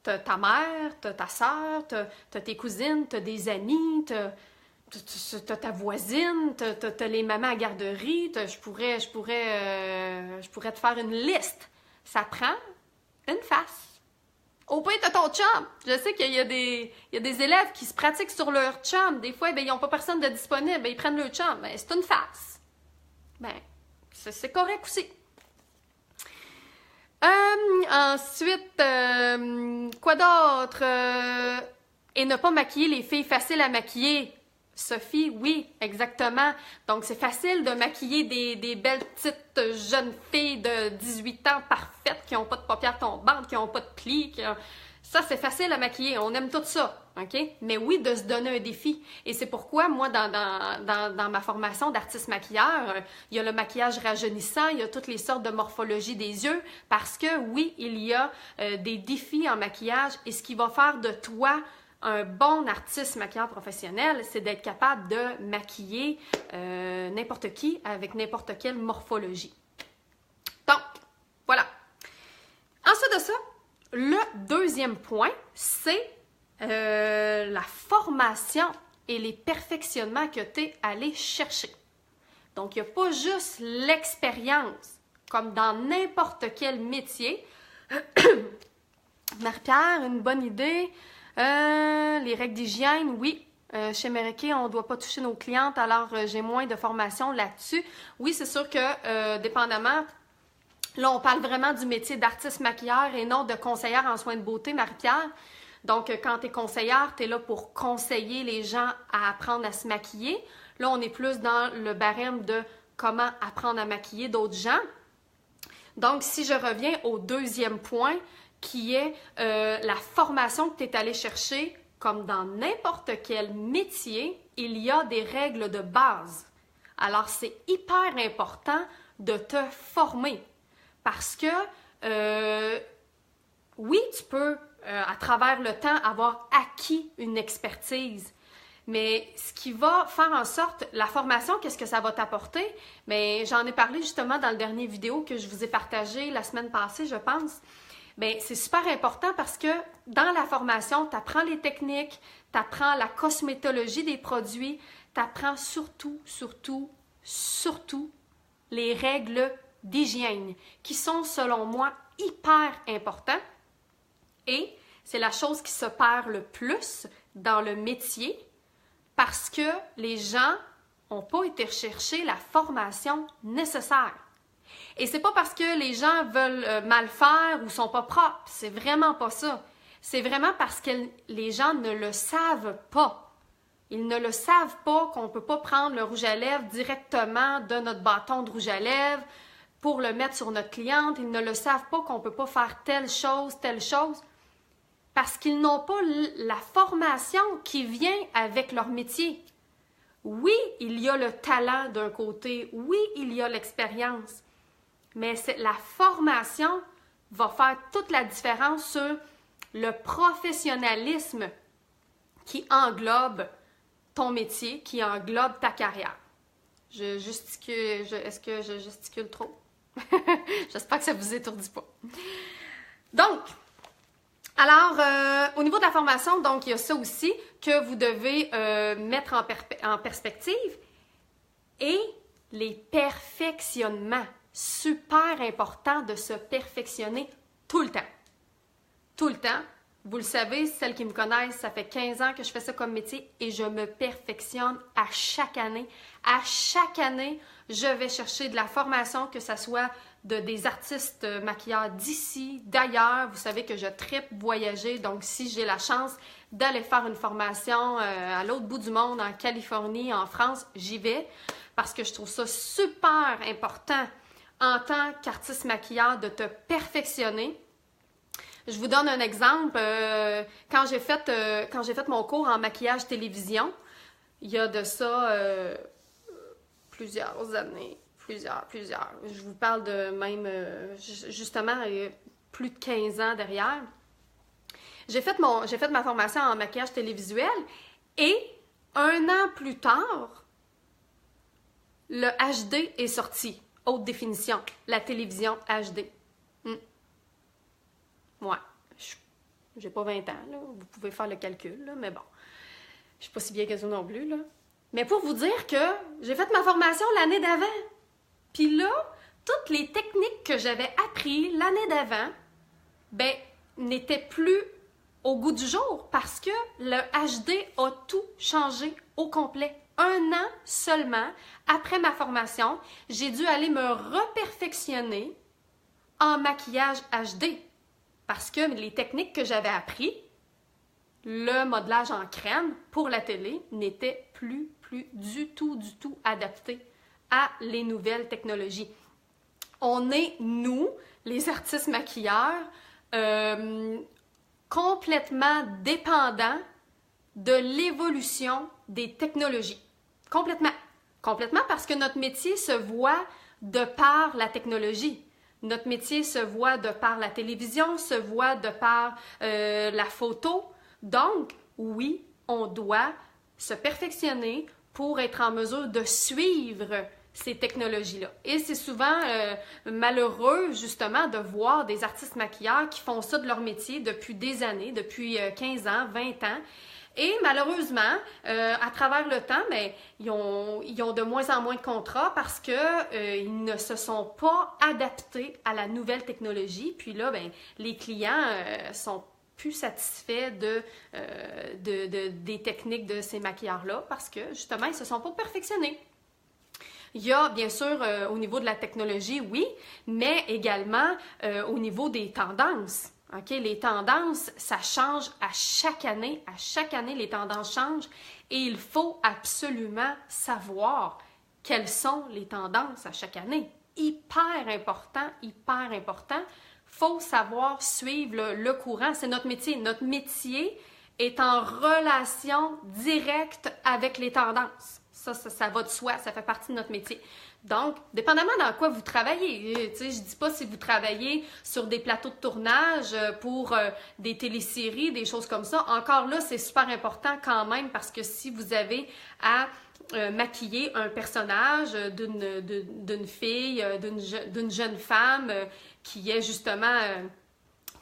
t'as ta mère, t'as ta soeur, t'as tes cousines, t'as des amis, t'as ta voisine, t'as les mamans à garderie, je pourrais te faire une liste. Ça prend une face. Au pire, t'as ton chum. Je sais qu'il y a des élèves qui se pratiquent sur leur chum. Des fois, ils n'ont pas personne de disponible. Ils prennent leur chum. Ben, c'est une face. Ben, c'est correct aussi. Ensuite, quoi d'autre? Et ne pas maquiller les filles faciles à maquiller. Sophie, oui, exactement. Donc, c'est facile de maquiller des belles petites jeunes filles de 18 ans parfaites qui n'ont pas de paupières tombantes, qui n'ont pas de plis. Ça, c'est facile à maquiller. On aime tout ça, OK? Mais oui, de se donner un défi. Et c'est pourquoi, moi, dans ma formation d'artiste maquilleur, il y a le maquillage rajeunissant, il y a toutes les sortes de morphologie des yeux, parce que, oui, il y a des défis en maquillage. Et ce qui va faire de toi un bon artiste maquilleur professionnel, c'est d'être capable de maquiller n'importe qui avec n'importe quelle morphologie. Donc, voilà. Ensuite de ça, le deuxième point, c'est la formation et les perfectionnements que tu es allé chercher. Donc, il n'y a pas juste l'expérience, comme dans n'importe quel métier. Marie-Pierre, une bonne idée. Les règles d'hygiène, oui. Chez Mériquet, on ne doit pas toucher nos clientes, alors j'ai moins de formation là-dessus. Oui, c'est sûr que, dépendamment, là, on parle vraiment du métier d'artiste maquilleur et non de conseillère en soins de beauté, Marie-Pierre. Donc, quand tu es conseillère, tu es là pour conseiller les gens à apprendre à se maquiller. Là, on est plus dans le barème de comment apprendre à maquiller d'autres gens. Donc, si je reviens au deuxième point, qui est la formation que tu es allé chercher, comme dans n'importe quel métier, il y a des règles de base. Alors, c'est hyper important de te former. Parce que, oui, tu peux, à travers le temps, avoir acquis une expertise. Mais ce qui va faire en sorte, la formation, qu'est-ce que ça va t'apporter? Bien, j'en ai parlé justement dans le dernier vidéo que je vous ai partagé la semaine passée, je pense. Bien, c'est super important parce que dans la formation, tu apprends les techniques, tu apprends la cosmétologie des produits, tu apprends surtout les règles d'hygiène qui sont, selon moi, hyper importantes. Et c'est la chose qui se perd le plus dans le métier parce que les gens n'ont pas été rechercher la formation nécessaire. Et c'est pas parce que les gens veulent mal faire ou sont pas propres, c'est vraiment pas ça. C'est vraiment parce que les gens ne le savent pas. Ils ne le savent pas qu'on ne peut pas prendre le rouge à lèvres directement de notre bâton de rouge à lèvres pour le mettre sur notre cliente. Ils ne le savent pas qu'on ne peut pas faire telle chose, parce qu'ils n'ont pas la formation qui vient avec leur métier. Oui, il y a le talent d'un côté, oui, il y a l'expérience, mais la formation va faire toute la différence sur le professionnalisme qui englobe ton métier, qui englobe ta carrière. Est-ce que je gesticule trop? J'espère que ça ne vous étourdit pas. Donc, alors, au niveau de la formation, donc, il y a ça aussi que vous devez mettre en perspective. Et les perfectionnements. Super important de se perfectionner tout le temps. Tout le temps. Vous le savez, celles qui me connaissent, ça fait 15 ans que je fais ça comme métier et je me perfectionne à chaque année. À chaque année, je vais chercher de la formation, que ce soit des artistes maquilleurs d'ici, d'ailleurs. Vous savez que je tripe voyager, donc si j'ai la chance d'aller faire une formation à l'autre bout du monde, en Californie, en France, j'y vais parce que je trouve ça super important en tant qu'artiste maquilleur de te perfectionner. Je vous donne un exemple. Quand j'ai fait mon cours en maquillage télévision, il y a de ça plusieurs années, plusieurs. Je vous parle de même, justement, plus de 15 ans derrière. J'ai fait ma formation en maquillage télévisuel et 1 an plus tard, le HD est sorti. Haute définition, la télévision HD. Ouais, j'ai pas 20 ans, là. Vous pouvez faire le calcul, là, mais bon, je suis pas si bien que ça non plus, là. Mais pour vous dire que j'ai fait ma formation l'année d'avant. Puis là, toutes les techniques que j'avais apprises l'année d'avant, ben, n'étaient plus au goût du jour parce que le HD a tout changé au complet. 1 an seulement après ma formation, j'ai dû aller me reperfectionner en maquillage HD. Parce que les techniques que j'avais apprises, le modelage en crème pour la télé n'était plus du tout adapté à les nouvelles technologies. On est, nous, les artistes maquilleurs, complètement dépendants de l'évolution des technologies. Complètement parce que notre métier se voit de par la technologie. Notre métier se voit de par la télévision, se voit de par la photo. Donc, oui, on doit se perfectionner pour être en mesure de suivre ces technologies-là. Et c'est souvent malheureux, justement, de voir des artistes maquilleurs qui font ça de leur métier depuis des années, depuis 15 ans, 20 ans. Et malheureusement, à travers le temps, bien, ils ont de moins en moins de contrats parce qu'ils ne se sont pas adaptés à la nouvelle technologie. Puis là, bien, les clients sont plus satisfaits des techniques de ces maquilleurs-là parce que, justement, ils ne se sont pas perfectionnés. Il y a, bien sûr, au niveau de la technologie, oui, mais également au niveau des tendances. Okay? Les tendances, ça change à chaque année. À chaque année, les tendances changent et il faut absolument savoir quelles sont les tendances à chaque année. Hyper important, hyper important. Il faut savoir suivre le courant. C'est notre métier. Notre métier est en relation directe avec les tendances. Ça va de soi, ça fait partie de notre métier. Donc, dépendamment dans quoi vous travaillez, tu sais, je dis pas si vous travaillez sur des plateaux de tournage pour des téléséries, des choses comme ça. Encore là, c'est super important quand même parce que si vous avez à maquiller un personnage d'une fille, d'une jeune femme qui est justement,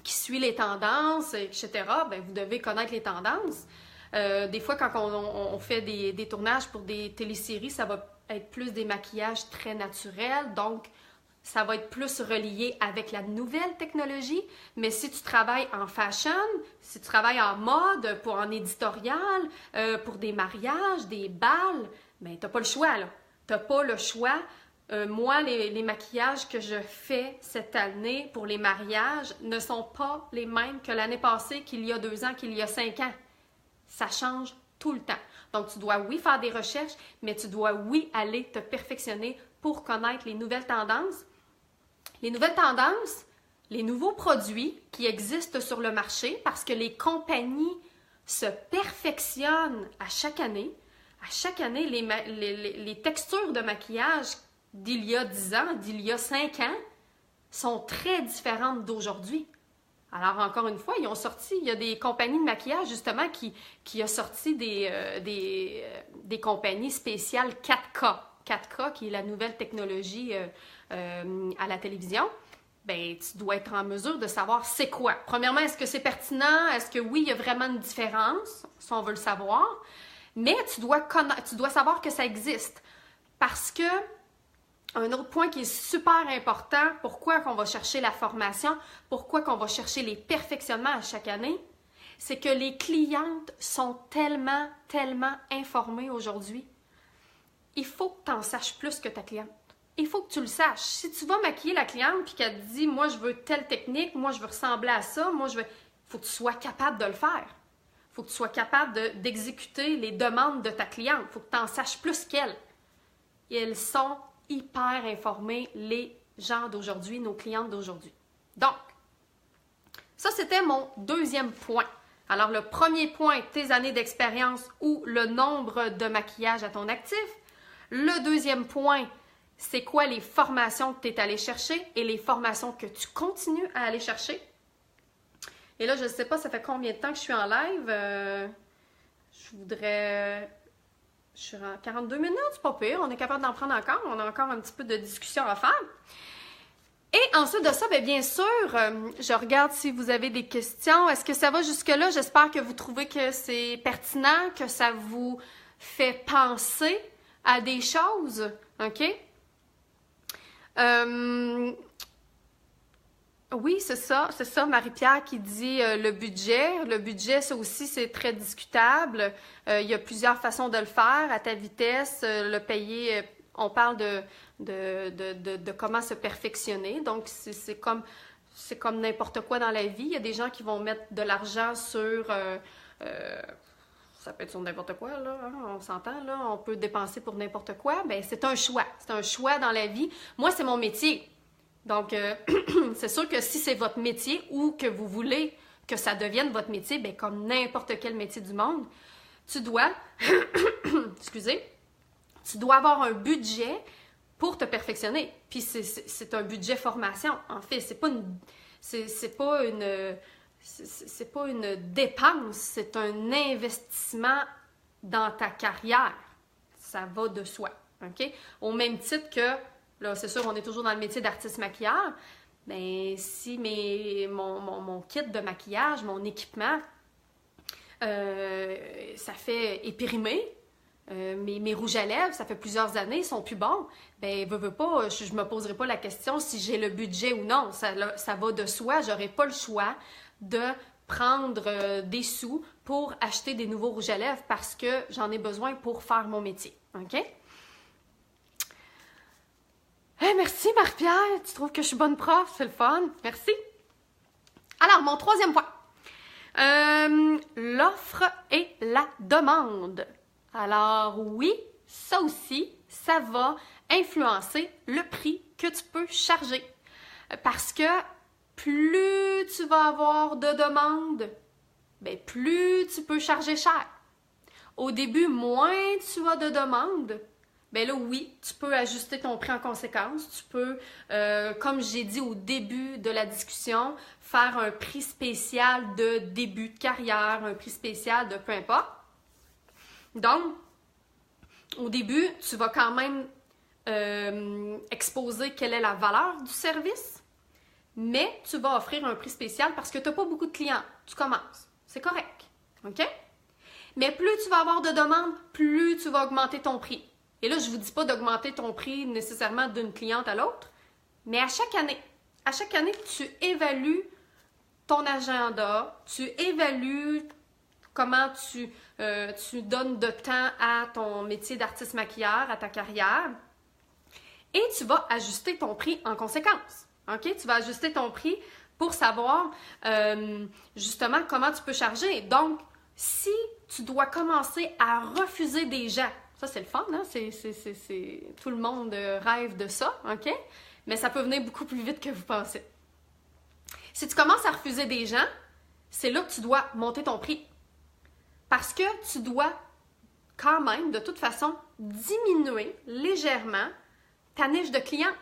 qui suit les tendances, etc., ben, vous devez connaître les tendances. Des fois, quand on fait des tournages pour des téléséries, ça va être plus des maquillages très naturels, donc ça va être plus relié avec la nouvelle technologie. Mais si tu travailles en fashion, si tu travailles en mode, en éditorial, pour des mariages, des bals, ben t'as pas le choix, là. T'as pas le choix. Moi, les maquillages que je fais cette année pour les mariages ne sont pas les mêmes que l'année passée, qu'il y a 2 ans, qu'il y a 5 ans. Ça change tout le temps. Donc, tu dois, oui, faire des recherches, mais tu dois, oui, aller te perfectionner pour connaître les nouvelles tendances. Les nouvelles tendances, les nouveaux produits qui existent sur le marché parce que les compagnies se perfectionnent à chaque année. À chaque année, les textures de maquillage d'il y a 10 ans, d'il y a 5 ans, sont très différentes d'aujourd'hui. Alors, encore une fois, il y a des compagnies de maquillage, justement, qui ont sorti des compagnies spéciales 4K. 4K, qui est la nouvelle technologie à la télévision. Bien, tu dois être en mesure de savoir c'est quoi. Premièrement, est-ce que c'est pertinent? Est-ce que oui, il y a vraiment une différence? Ça, on veut le savoir. Mais tu dois savoir que ça existe. Parce que un autre point qui est super important, pourquoi qu'on va chercher la formation, pourquoi qu'on va chercher les perfectionnements à chaque année, c'est que les clientes sont tellement, tellement informées aujourd'hui. Il faut que tu en saches plus que ta cliente. Il faut que tu le saches. Si tu vas maquiller la cliente et qu'elle te dit « moi, je veux telle technique, moi, je veux ressembler à ça, moi, je veux… » Il faut que tu sois capable de le faire. Il faut que tu sois capable d'exécuter les demandes de ta cliente. Il faut que tu en saches plus qu'elle. Et elles sont hyper informés, les gens d'aujourd'hui, nos clientes d'aujourd'hui. Donc, ça, c'était mon deuxième point. Alors, le premier point, tes années d'expérience ou le nombre de maquillages à ton actif. Le deuxième point, c'est quoi les formations que tu es allé chercher et les formations que tu continues à aller chercher. Et là, je ne sais pas, ça fait combien de temps que je suis en live. Je suis à 42 minutes, c'est pas pire. On est capable d'en prendre encore. On a encore un petit peu de discussion à faire. Et ensuite de ça, bien sûr, je regarde si vous avez des questions. Est-ce que ça va jusque-là? J'espère que vous trouvez que c'est pertinent, que ça vous fait penser à des choses. OK? Oui, c'est ça, Marie-Pierre qui dit le budget. Le budget, ça aussi, c'est très discutable. Il y a plusieurs façons de le faire, à ta vitesse, le payer. On parle de comment se perfectionner. Donc, c'est comme n'importe quoi dans la vie. Il y a des gens qui vont mettre de l'argent sur… ça peut être sur n'importe quoi, là, hein, on s'entend, là. On peut dépenser pour n'importe quoi. Bien, c'est un choix. C'est un choix dans la vie. Moi, c'est mon métier. Donc, c'est sûr que si c'est votre métier ou que vous voulez que ça devienne votre métier, bien, comme n'importe quel métier du monde, tu dois, excusez, tu dois avoir un budget pour te perfectionner. Puis, c'est un budget formation. En fait, c'est pas une dépense, c'est un investissement dans ta carrière. Ça va de soi, OK? Au même titre que… Là, c'est sûr, on est toujours dans le métier d'artiste maquilleur. Mais si mon kit de maquillage, mon équipement, ça fait épérimer, mes rouges à lèvres, ça fait plusieurs années, ils sont plus bons, bien, veux pas, je me poserai pas la question si j'ai le budget ou non. Ça va de soi, j'aurai pas le choix de prendre des sous pour acheter des nouveaux rouges à lèvres parce que j'en ai besoin pour faire mon métier. OK? Hey, merci Marie-Pierre, tu trouves que je suis bonne prof, c'est le fun, merci. Alors, mon troisième point, l'offre et la demande. Alors oui, ça aussi, ça va influencer le prix que tu peux charger. Parce que plus tu vas avoir de demandes, bien, plus tu peux charger cher. Au début, moins tu as de demandes, bien là, oui, tu peux ajuster ton prix en conséquence. Tu peux, comme j'ai dit au début de la discussion, faire un prix spécial de début de carrière, un prix spécial de peu importe. Donc, au début, tu vas quand même exposer quelle est la valeur du service, mais tu vas offrir un prix spécial parce que tu n'as pas beaucoup de clients. Tu commences. C'est correct. OK? Mais plus tu vas avoir de demandes, plus tu vas augmenter ton prix. Et là, je ne vous dis pas d'augmenter ton prix nécessairement d'une cliente à l'autre, mais à chaque année, tu évalues ton agenda, tu évalues comment tu donnes de temps à ton métier d'artiste maquilleur, à ta carrière, et tu vas ajuster ton prix en conséquence. OK? Tu vas ajuster ton prix pour savoir justement comment tu peux charger. Donc, si tu dois commencer à refuser des gens, ça c'est le fun, hein? Tout le monde rêve de ça, OK? Mais ça peut venir beaucoup plus vite que vous pensez. Si tu commences à refuser des gens, c'est là que tu dois monter ton prix. Parce que tu dois quand même, de toute façon, diminuer légèrement ta niche de cliente.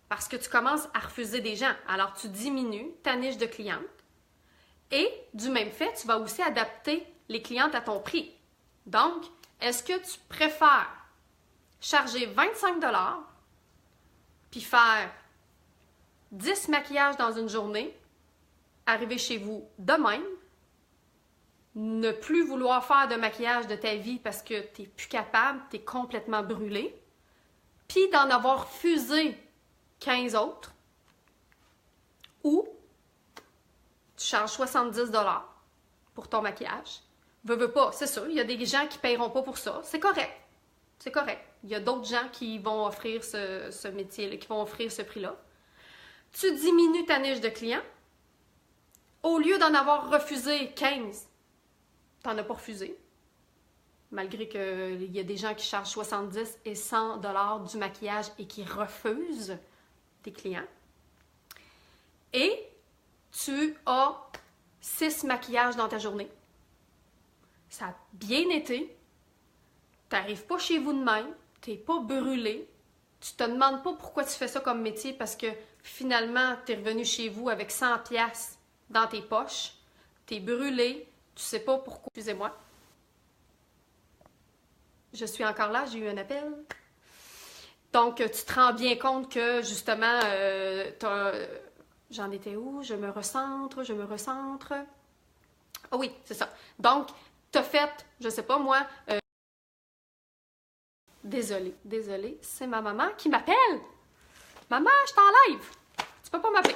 Parce que tu commences à refuser des gens. Alors, tu diminues ta niche de cliente. Et du même fait, tu vas aussi adapter les clientes à ton prix. Donc, est-ce que tu préfères charger 25 $ puis faire 10 maquillages dans une journée, arriver chez vous de même, ne plus vouloir faire de maquillage de ta vie parce que tu n'es plus capable, tu es complètement brûlé, puis d'en avoir refusé 15 autres, ou tu charges 70 $ pour ton maquillage. Veux pas, c'est sûr, il y a des gens qui ne paieront pas pour ça, c'est correct. C'est correct. Il y a d'autres gens qui vont offrir ce métier-là, qui vont offrir ce prix-là. Tu diminues ta niche de clients. Au lieu d'en avoir refusé 15, tu n'en as pas refusé. Malgré qu'il y a des gens qui chargent 70 et 100 $ du maquillage et qui refusent tes clients. Et tu as 6 maquillages dans ta journée. Ça a bien été. Tu n'arrives pas chez vous de même. Tu n'es pas brûlé. Tu te demandes pas pourquoi tu fais ça comme métier parce que finalement, tu es revenu chez vous avec 100 pièces dans tes poches. Tu es brûlé. Tu sais pas pourquoi. Excusez-moi. Je suis encore là, j'ai eu un appel. Donc, tu te rends bien compte que, justement, j'en étais où? Je me recentre. Ah oui, c'est ça. Donc, tu as fait, je sais pas moi, désolée, c'est ma maman qui m'appelle. Maman, je t'enlève. Tu peux pas m'appeler.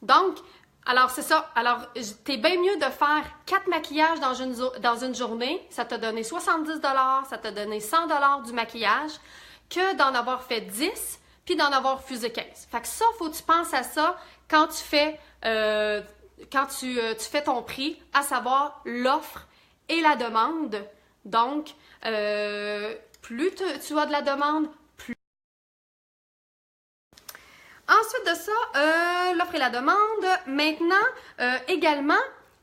Donc, alors c'est ça. Alors, t'es bien mieux de faire 4 maquillages dans une journée. Ça t'a donné 70 $, ça t'a donné 100 $ du maquillage, que d'en avoir fait 10 puis d'en avoir refusé 15. Fait que ça, faut que tu penses à ça quand tu fais, tu fais ton prix, à savoir l'offre et la demande. Donc, plus tu as de la demande, plus... Ensuite de ça, l'offre et la demande. Maintenant, également,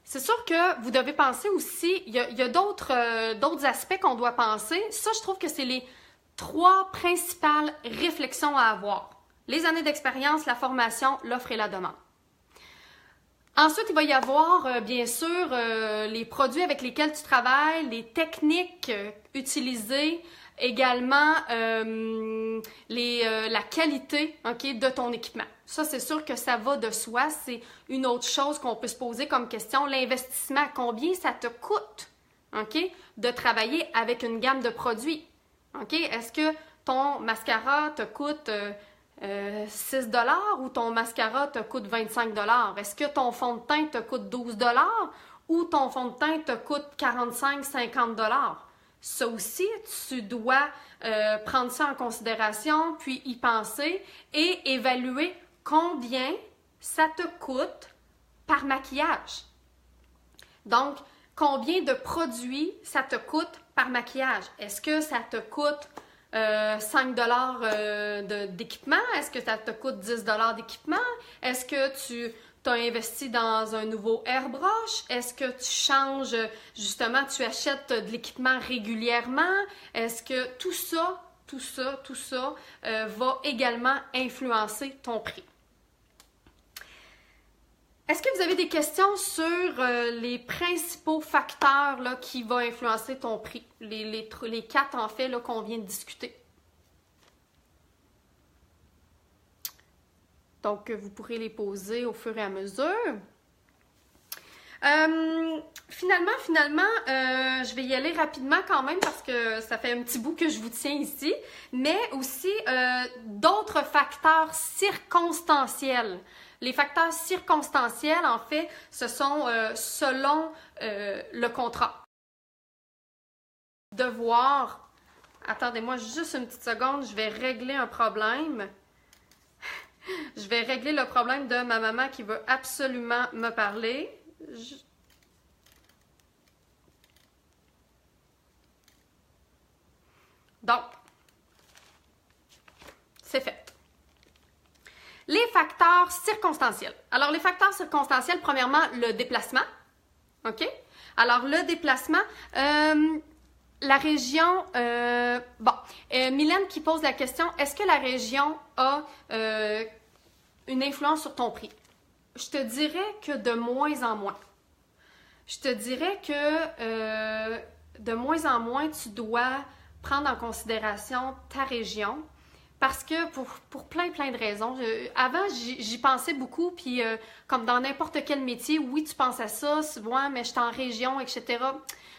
c'est sûr que vous devez penser aussi, il y a d'autres aspects qu'on doit penser. Ça, je trouve que c'est les 3 principales réflexions à avoir. Les années d'expérience, la formation, l'offre et la demande. Ensuite, il va y avoir, bien sûr, les produits avec lesquels tu travailles, les techniques utilisées, également la qualité, okay, de ton équipement. Ça, c'est sûr que ça va de soi. C'est une autre chose qu'on peut se poser comme question. L'investissement, combien ça te coûte, okay, de travailler avec une gamme de produits? Okay? Est-ce que ton mascara te coûte 6 $ ou ton mascara te coûte 25 $? Est-ce que ton fond de teint te coûte 12 $ ou ton fond de teint te coûte 45-50 $? Ça aussi, tu dois prendre ça en considération, puis y penser et évaluer combien ça te coûte par maquillage. Donc, combien de produits ça te coûte par maquillage? Est-ce que ça te coûte 5 $ d'équipement? Est-ce que ça te coûte 10 $ d'équipement? Est-ce que tu tu as investi dans un nouveau airbrush? Est-ce que tu changes, justement, tu achètes de l'équipement régulièrement? Est-ce que tout ça va également influencer ton prix? Est-ce que vous avez des questions sur les principaux facteurs là, qui vont influencer ton prix? Les quatre, en fait, là, qu'on vient de discuter. Donc, vous pourrez les poser au fur et à mesure. Finalement, je vais y aller rapidement quand même parce que ça fait un petit bout que je vous tiens ici, mais aussi d'autres facteurs circonstanciels. Les facteurs circonstanciels, en fait, ce sont selon le contrat. Devoir, attendez-moi juste une petite seconde, je vais régler un problème. Je vais régler le problème de ma maman qui veut absolument me parler. Donc, c'est fait. Les facteurs circonstanciels. Alors, les facteurs circonstanciels, premièrement, le déplacement. OK? Alors, le déplacement, la région... Mylène qui pose la question, est-ce que la région a une influence sur ton prix? Je te dirais que de moins en moins. Je te dirais que de moins en moins, tu dois prendre en considération ta région. Parce que pour plein de raisons. Avant, j'y pensais beaucoup, puis comme dans n'importe quel métier, oui, tu penses à ça, ouais, mais je suis en région, etc.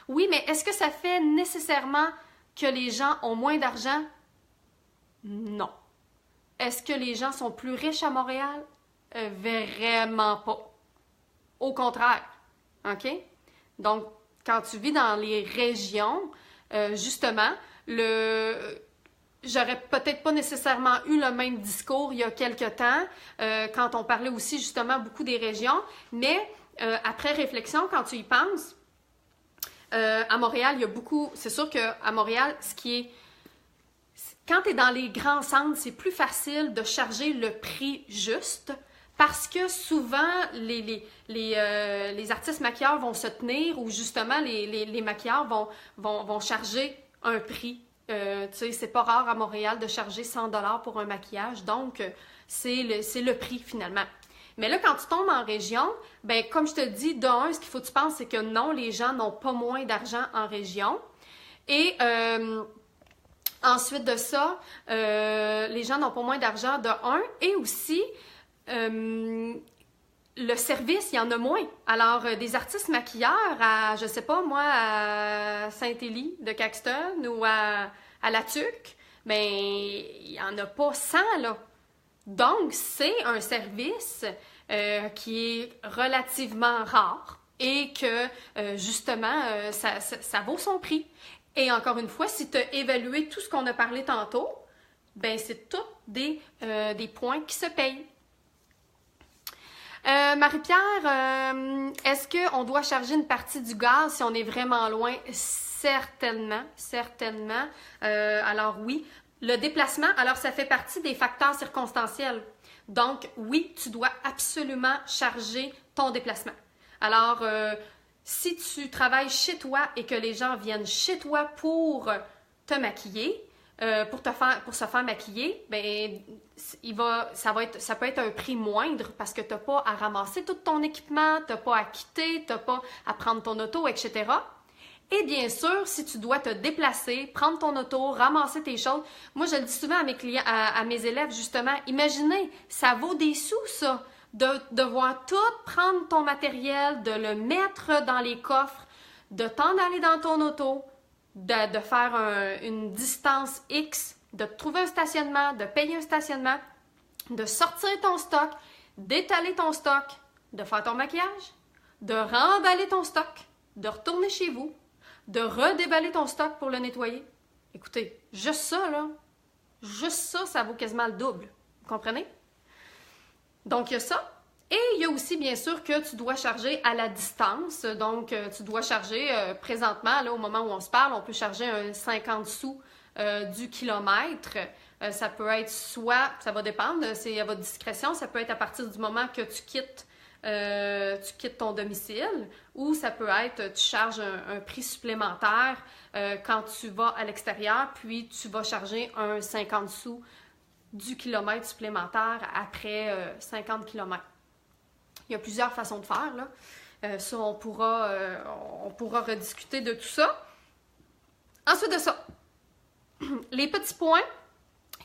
Oui, mais est-ce que ça fait nécessairement que les gens ont moins d'argent? Non. Est-ce que les gens sont plus riches à Montréal? Vraiment pas. Au contraire. OK? Donc, quand tu vis dans les régions, justement, j'aurais peut-être pas nécessairement eu le même discours il y a quelque temps, quand on parlait aussi justement beaucoup des régions, mais après réflexion, quand tu y penses, à Montréal, il y a beaucoup... C'est sûr qu'à Montréal, quand tu es dans les grands centres, c'est plus facile de charger le prix juste parce que souvent, les artistes maquilleurs vont se tenir ou justement, les maquilleurs vont charger un prix. Tu sais, c'est pas rare à Montréal de charger 100 $ pour un maquillage, donc c'est le prix finalement. Mais là, quand tu tombes en région, ben comme je te dis, d'un, ce qu'il faut que tu penses, c'est que non, les gens n'ont pas moins d'argent en région. Et ensuite de ça, les gens n'ont pas moins d'argent de un, et aussi le service, il y en a moins. Alors, des artistes maquilleurs à, je sais pas moi, à Saint-Élie de Caxton ou à La Tuque, ben, il n'y en a pas 100, là. Donc, c'est un service qui est relativement rare et que, justement, ça vaut son prix. Et encore une fois, si tu as évalué tout ce qu'on a parlé tantôt, ben c'est tous des points qui se payent. Marie-Pierre, est-ce qu'on doit charger une partie du gaz si on est vraiment loin? Certainement, certainement. Alors oui, le déplacement, alors ça fait partie des facteurs circonstanciels. Donc oui, tu dois absolument charger ton déplacement. Alors, si tu travailles chez toi et que les gens viennent chez toi pour te maquiller, pour se faire maquiller, ben ça peut être un prix moindre parce que tu n'as pas à ramasser tout ton équipement, tu n'as pas à quitter, tu n'as pas à prendre ton auto, etc. Et bien sûr, si tu dois te déplacer, prendre ton auto, ramasser tes choses, moi je le dis souvent à mes clients, à mes élèves justement, imaginez, ça vaut des sous ça, de devoir tout prendre ton matériel, de le mettre dans les coffres, de t'en aller dans ton auto, de faire une distance X, de trouver un stationnement, de payer un stationnement, de sortir ton stock, d'étaler ton stock, de faire ton maquillage, de remballer ton stock, de retourner chez vous, de redéballer ton stock pour le nettoyer. Écoutez, juste ça, là, ça vaut quasiment le double. Vous comprenez? Donc, il y a ça. Et il y a aussi, bien sûr, que tu dois charger à la distance. Donc, tu dois charger présentement, là, au moment où on se parle, on peut charger un 50 sous du kilomètre. Ça peut être soit, ça va dépendre, c'est à votre discrétion, ça peut être à partir du moment que tu quittes tu quittes ton domicile, ou ça peut être tu charges un prix supplémentaire quand tu vas à l'extérieur, puis tu vas charger un 50 sous du kilomètre supplémentaire après 50 km. Il y a plusieurs façons de faire, là. Ça, on pourra rediscuter de tout ça. Ensuite de ça, les petits points,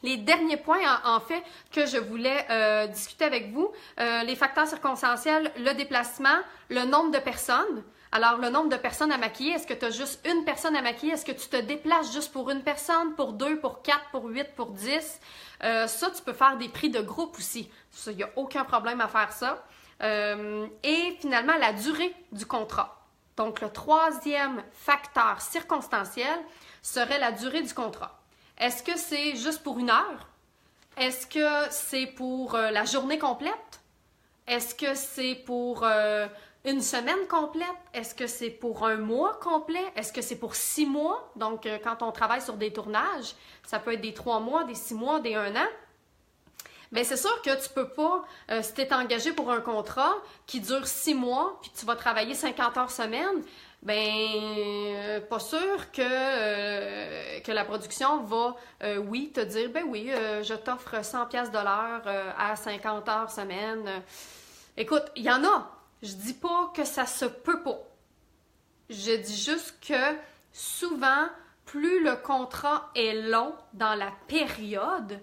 les derniers points, en fait, que je voulais discuter avec vous, les facteurs circonstanciels, le déplacement, le nombre de personnes. Alors, le nombre de personnes à maquiller, est-ce que tu as juste une personne à maquiller? Est-ce que tu te déplaces juste pour une personne, pour 2, pour 4, pour 8, pour 10? Ça, tu peux faire des prix de groupe aussi. Il n'y a aucun problème à faire ça. Et finalement, la durée du contrat. Donc, le troisième facteur circonstanciel serait la durée du contrat. Est-ce que c'est juste pour 1 heure? Est-ce que c'est pour la journée complète? Est-ce que c'est pour 1 semaine complète? Est-ce que c'est pour 1 mois complet? Est-ce que c'est pour 6 mois? Donc, quand on travaille sur des tournages, ça peut être des 3 mois, des 6 mois, des 1 an. Bien, c'est sûr que tu peux pas, si tu es engagé pour un contrat qui dure 6 mois, puis tu vas travailler 50 heures semaine, bien, pas sûr que la production va, oui, te dire, ben oui, je t'offre 100 pièces de l'heure à 50 heures semaine. Écoute, il y en a. Je dis pas que ça se peut pas. Je dis juste que souvent, plus le contrat est long dans la période,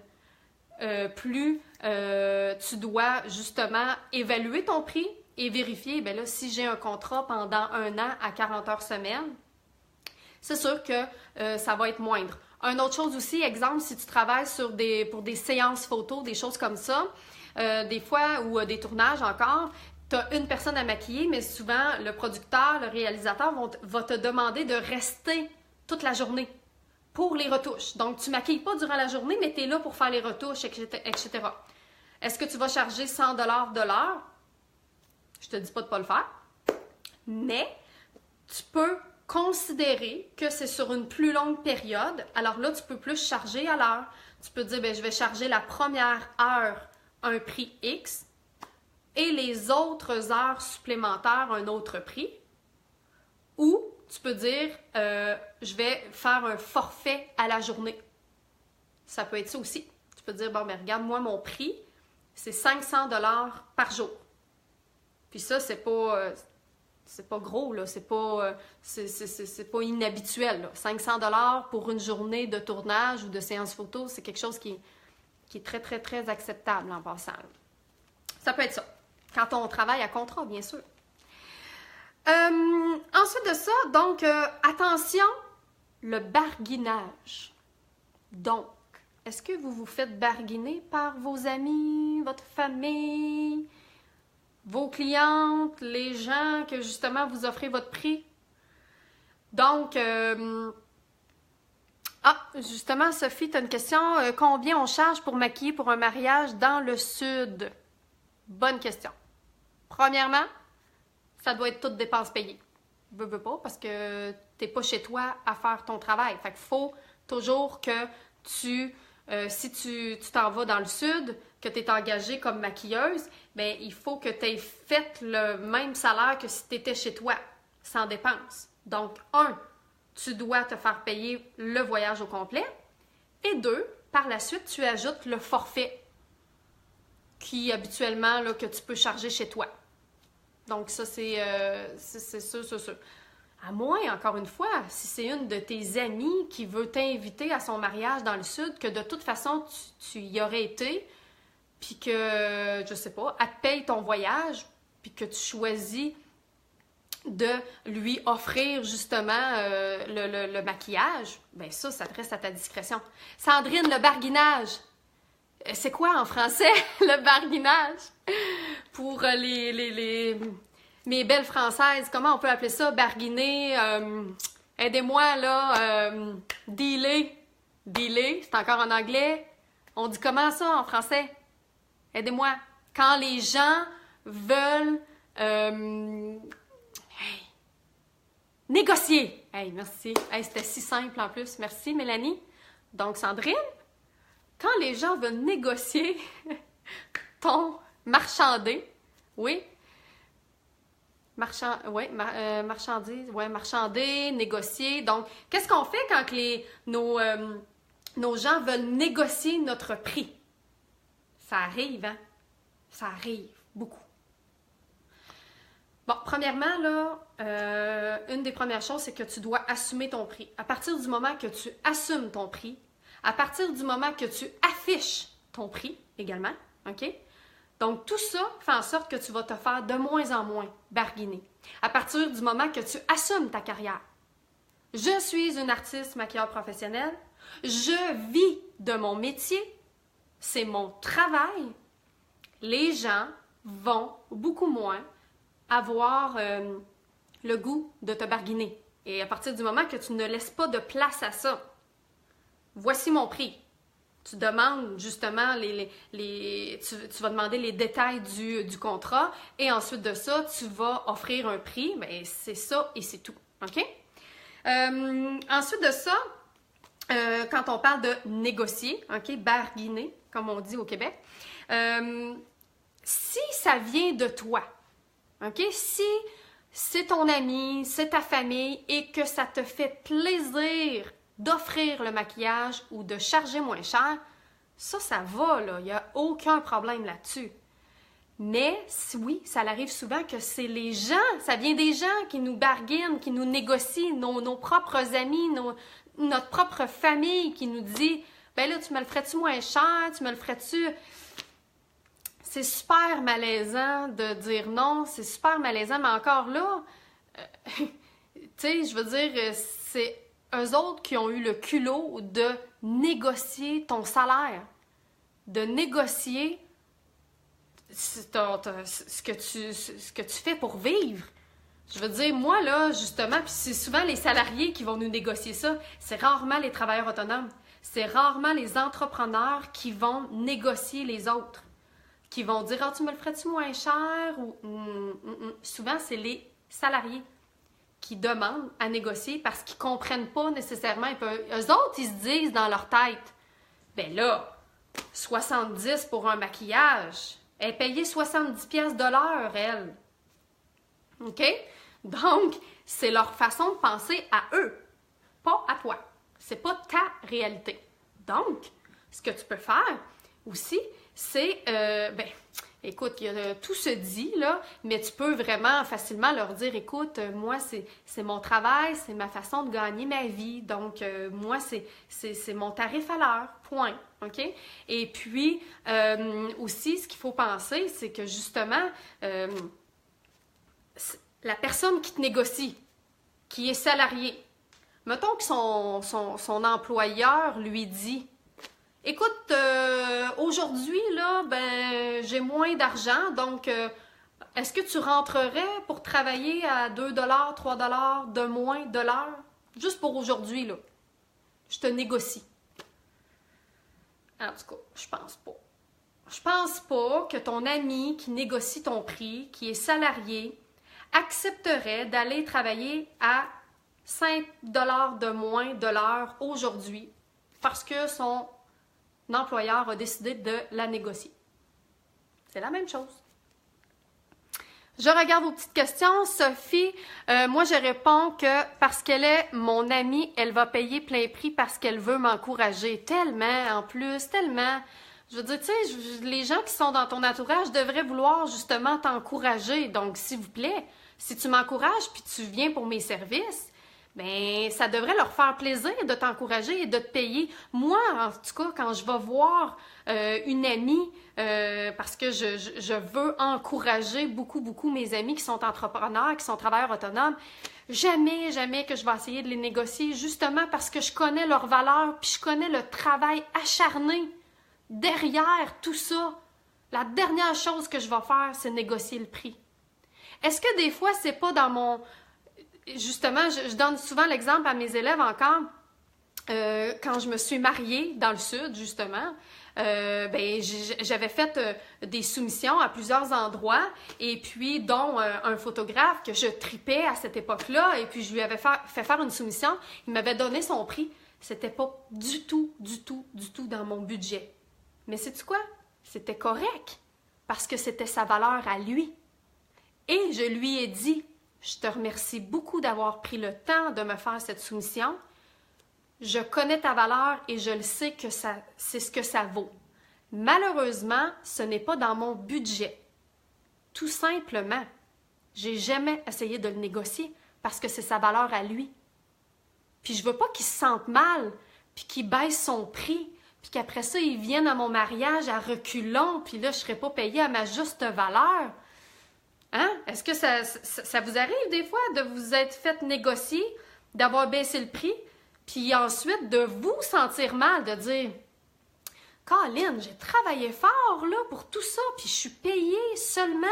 plus tu dois justement évaluer ton prix et vérifier, bien là, si j'ai un contrat pendant 1 an à 40 heures semaine, c'est sûr que ça va être moindre. Une autre chose aussi, exemple, si tu travailles pour des séances photos, des choses comme ça, des fois, ou des tournages encore, tu as une personne à maquiller, mais souvent, le producteur, le réalisateur va te demander de rester toute la journée pour les retouches. Donc, tu ne maquilles pas durant la journée, mais tu es là pour faire les retouches, etc. Est-ce que tu vas charger 100 $ de l'heure? Je te dis pas de ne pas le faire, mais tu peux considérer que c'est sur une plus longue période. Alors là, tu peux plus charger à l'heure. Tu peux dire, bien, je vais charger la première heure un prix X et les autres heures supplémentaires un autre prix. Ou tu peux dire, je vais faire un forfait à la journée. Ça peut être ça aussi. Tu peux dire, bon, ben regarde, moi, mon prix, c'est 500 $ par jour. Puis ça, c'est pas gros, là. C'est pas inhabituel, là. 500 $ pour une journée de tournage ou de séance photo, c'est quelque chose qui est très, très, très acceptable en passant. Ça peut être ça. Quand on travaille à contrat, bien sûr. Ensuite de ça, donc, attention, le barguinage. Donc, est-ce que vous vous faites barguiner par vos amis, votre famille, vos clientes, les gens que justement vous offrez votre prix? Donc, justement, Sophie, tu as une question. Combien on charge pour maquiller pour un mariage dans le sud? Bonne question. Premièrement, ça doit être toutes dépenses payées. Veux pas, parce que t'es pas chez toi à faire ton travail. Fait qu'il faut toujours que si tu t'en vas dans le sud, que tu es engagée comme maquilleuse, bien, il faut que tu aies fait le même salaire que si tu étais chez toi, sans dépenses. Donc, 1, tu dois te faire payer le voyage au complet. Et 2, par la suite, tu ajoutes le forfait qui, habituellement, là, que tu peux charger chez toi. Donc, ça, c'est sûr. À moins, encore une fois, si c'est une de tes amies qui veut t'inviter à son mariage dans le sud, que de toute façon, tu y aurais été, puis que, je sais pas, elle te paye ton voyage, puis que tu choisis de lui offrir justement le maquillage, bien ça te reste à ta discrétion. Sandrine, le barguinage. C'est quoi en français, le barguinage? Pour mes belles françaises, comment on peut appeler ça? Barguiner, aidez-moi là, dealer. Dealer, c'est encore en anglais. On dit comment ça en français? Aidez-moi. Quand les gens veulent négocier. Hey, merci. Hey, c'était si simple en plus. Merci, Mélanie. Donc, Sandrine, quand les gens veulent négocier ton marchandé, oui, Marchandises, ouais, marchander, négocier. Donc, qu'est-ce qu'on fait quand nos gens veulent négocier notre prix? Ça arrive, hein? Ça arrive, beaucoup. Bon, premièrement, là, une des premières choses, c'est que tu dois assumer ton prix. À partir du moment que tu assumes ton prix, à partir du moment que tu affiches ton prix également, OK? Donc, tout ça fait en sorte que tu vas te faire de moins en moins barguiner. À partir du moment que tu assumes ta carrière. Je suis une artiste maquilleur professionnelle. Je vis de mon métier. C'est mon travail. Les gens vont beaucoup moins avoir le goût de te barguiner. Et à partir du moment que tu ne laisses pas de place à ça, voici mon prix. Tu demandes justement tu vas demander les détails du contrat et ensuite de ça, tu vas offrir un prix. Bien, c'est ça et c'est tout. OK? Ensuite de ça, quand on parle de négocier, OK, barguiner, comme on dit au Québec, si ça vient de toi, OK, si c'est ton ami, c'est ta famille et que ça te fait plaisir d'offrir le maquillage ou de charger moins cher, ça va, là. Il n'y a aucun problème là-dessus. Mais oui, ça arrive souvent que c'est les gens, ça vient des gens qui nous barguinent, qui nous négocient, nos propres amis, notre propre famille qui nous dit « Ben là, tu me le ferais-tu moins cher? Tu me le ferais-tu... » C'est super malaisant de dire non, c'est super malaisant, mais encore là, tu sais, je veux dire, c'est eux autres qui ont eu le culot de négocier ton salaire, de négocier ce que tu fais pour vivre. Je veux dire, moi, là, justement, puis c'est souvent les salariés qui vont nous négocier ça, c'est rarement les travailleurs autonomes, c'est rarement les entrepreneurs qui vont négocier les autres, qui vont dire « Ah, tu me le ferais-tu moins cher? » ou souvent, c'est les salariés qui demandent à négocier parce qu'ils ne comprennent pas nécessairement. Eux autres, ils se disent dans leur tête « Ben là, 70 pour un maquillage, elle est payée 70 pièces de l'heure, elle. » OK? Donc, c'est leur façon de penser à eux, pas à toi. C'est pas ta réalité. Donc, ce que tu peux faire aussi, c'est, écoute, tout se dit, là, mais tu peux vraiment facilement leur dire, écoute, moi, c'est mon travail, c'est ma façon de gagner ma vie, donc moi, c'est mon tarif à l'heure, point, OK? Et puis, aussi, ce qu'il faut penser, c'est que justement, la personne qui te négocie, qui est salariée, mettons que son employeur lui dit, écoute, aujourd'hui, là, ben, j'ai moins d'argent, donc est-ce que tu rentrerais pour travailler à 2 3 de moins de l'heure? Juste pour aujourd'hui, là. Je te négocie. En tout cas, je pense pas. Je pense pas que ton ami qui négocie ton prix, qui est salarié, accepterait d'aller travailler à 5 de moins de l'heure aujourd'hui parce que son l'employeur a décidé de la négocier. C'est la même chose. Je regarde vos petites questions. Sophie, moi je réponds que parce qu'elle est mon amie, elle va payer plein prix parce qu'elle veut m'encourager. Tellement, en plus, tellement. Je veux dire, tu sais, les gens qui sont dans ton entourage devraient vouloir justement t'encourager. Donc, s'il vous plaît, si tu m'encourages puis tu viens pour mes services, bien, ça devrait leur faire plaisir de t'encourager et de te payer. Moi, en tout cas, quand je vais voir une amie, parce que je veux encourager beaucoup mes amis qui sont entrepreneurs, qui sont travailleurs autonomes, jamais que je vais essayer de les négocier, justement parce que je connais leurs valeurs puis je connais le travail acharné derrière tout ça. La dernière chose que je vais faire, c'est négocier le prix. Est-ce que des fois, c'est pas dans mon... Justement, je donne souvent l'exemple à mes élèves encore, quand je me suis mariée dans le sud, justement, j'avais fait des soumissions à plusieurs endroits, et puis dont un photographe que je tripais à cette époque-là, et puis je lui avais fait faire une soumission, il m'avait donné son prix. C'était pas du tout dans mon budget. Mais sais-tu quoi? C'était correct, parce que c'était sa valeur à lui. Et je lui ai dit, je te remercie beaucoup d'avoir pris le temps de me faire cette soumission. Je connais ta valeur et je le sais que c'est ce que ça vaut. Malheureusement, ce n'est pas dans mon budget. Tout simplement, j'ai jamais essayé de le négocier parce que c'est sa valeur à lui. Puis je veux pas qu'il se sente mal, puis qu'il baisse son prix, puis qu'après ça, il vienne à mon mariage à reculons, puis là, je serai pas payée à ma juste valeur. Hein? Est-ce que ça vous arrive des fois de vous être fait négocier, d'avoir baissé le prix, puis ensuite de vous sentir mal, de dire « Colin, j'ai travaillé fort là pour tout ça, puis je suis payée seulement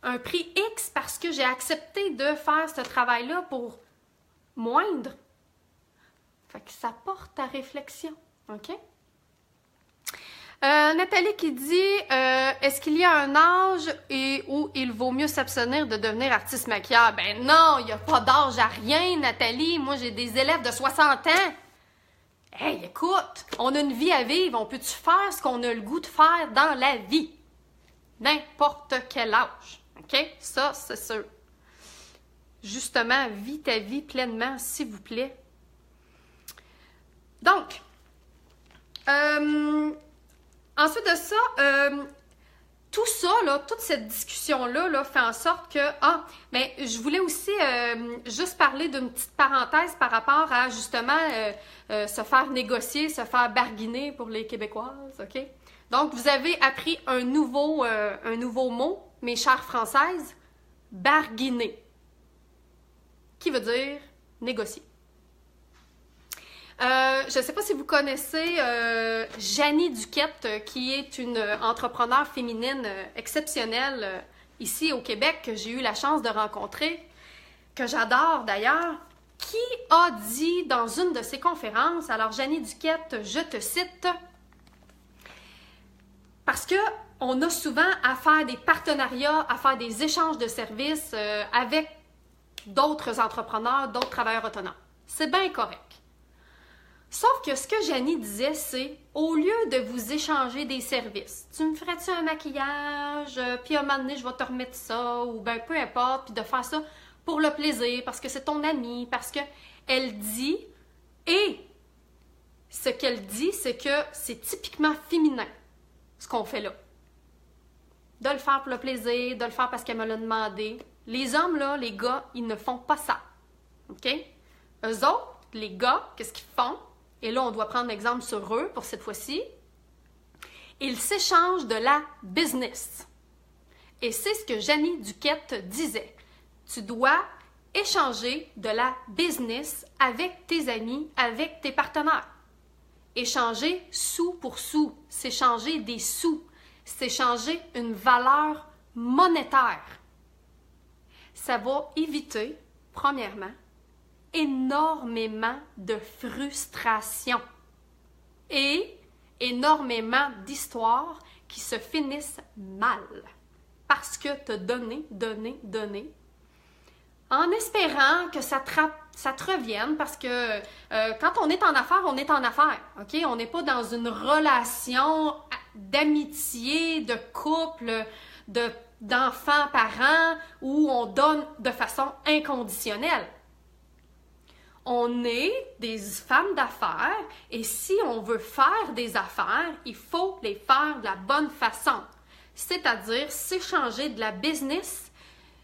un prix X parce que j'ai accepté de faire ce travail-là pour moindre. » Fait que ça porte à réflexion, OK? Nathalie qui dit est-ce qu'il y a un âge où il vaut mieux s'abstenir de devenir artiste maquilleur? Ben non, il n'y a pas d'âge à rien, Nathalie. Moi, j'ai des élèves de 60 ans. Hey, écoute, on a une vie à vivre. On peut-tu faire ce qu'on a le goût de faire dans la vie? N'importe quel âge. OK? Ça, c'est sûr. Justement, vis ta vie pleinement, s'il vous plaît. Donc, ensuite de ça, tout ça, là, toute cette discussion-là là, fait en sorte que... mais je voulais aussi juste parler d'une petite parenthèse par rapport à, justement, se faire négocier, se faire barguiner pour les Québécoises, OK? Donc, vous avez appris un nouveau mot, mes chères Françaises, barguiner, qui veut dire négocier. Je ne sais pas si vous connaissez Janie Duquette, qui est une entrepreneure féminine exceptionnelle ici au Québec, que j'ai eu la chance de rencontrer, que j'adore d'ailleurs, qui a dit dans une de ses conférences, alors Janie Duquette, je te cite, parce qu'on a souvent à faire des partenariats, à faire des échanges de services avec d'autres entrepreneurs, d'autres travailleurs autonomes. C'est bien correct. Sauf que ce que Janie disait, c'est au lieu de vous échanger des services, tu me ferais-tu un maquillage, puis à un moment donné, je vais te remettre ça, ou ben peu importe, puis de faire ça pour le plaisir, parce que c'est ton amie, parce que elle dit, et ce qu'elle dit, c'est que c'est typiquement féminin, ce qu'on fait là. De le faire pour le plaisir, de le faire parce qu'elle me l'a demandé. Les hommes, là, les gars, ils ne font pas ça. OK? Eux autres, les gars, qu'est-ce qu'ils font? Et là, on doit prendre l'exemple sur eux pour cette fois-ci. Ils s'échangent de la business. Et c'est ce que Janie Duquette disait. Tu dois échanger de la business avec tes amis, avec tes partenaires. Échanger sou pour sou, s'échanger des sous, s'échanger une valeur monétaire. Ça va éviter, premièrement, énormément de frustration et énormément d'histoires qui se finissent mal parce que tu as donné, en espérant que ça te revienne parce que quand on est en affaires, on est en affaires, OK? On n'est pas dans une relation d'amitié, de couple, d'enfants-parents où on donne de façon inconditionnelle. On est des femmes d'affaires et si on veut faire des affaires, il faut les faire de la bonne façon. C'est-à-dire s'échanger de la business,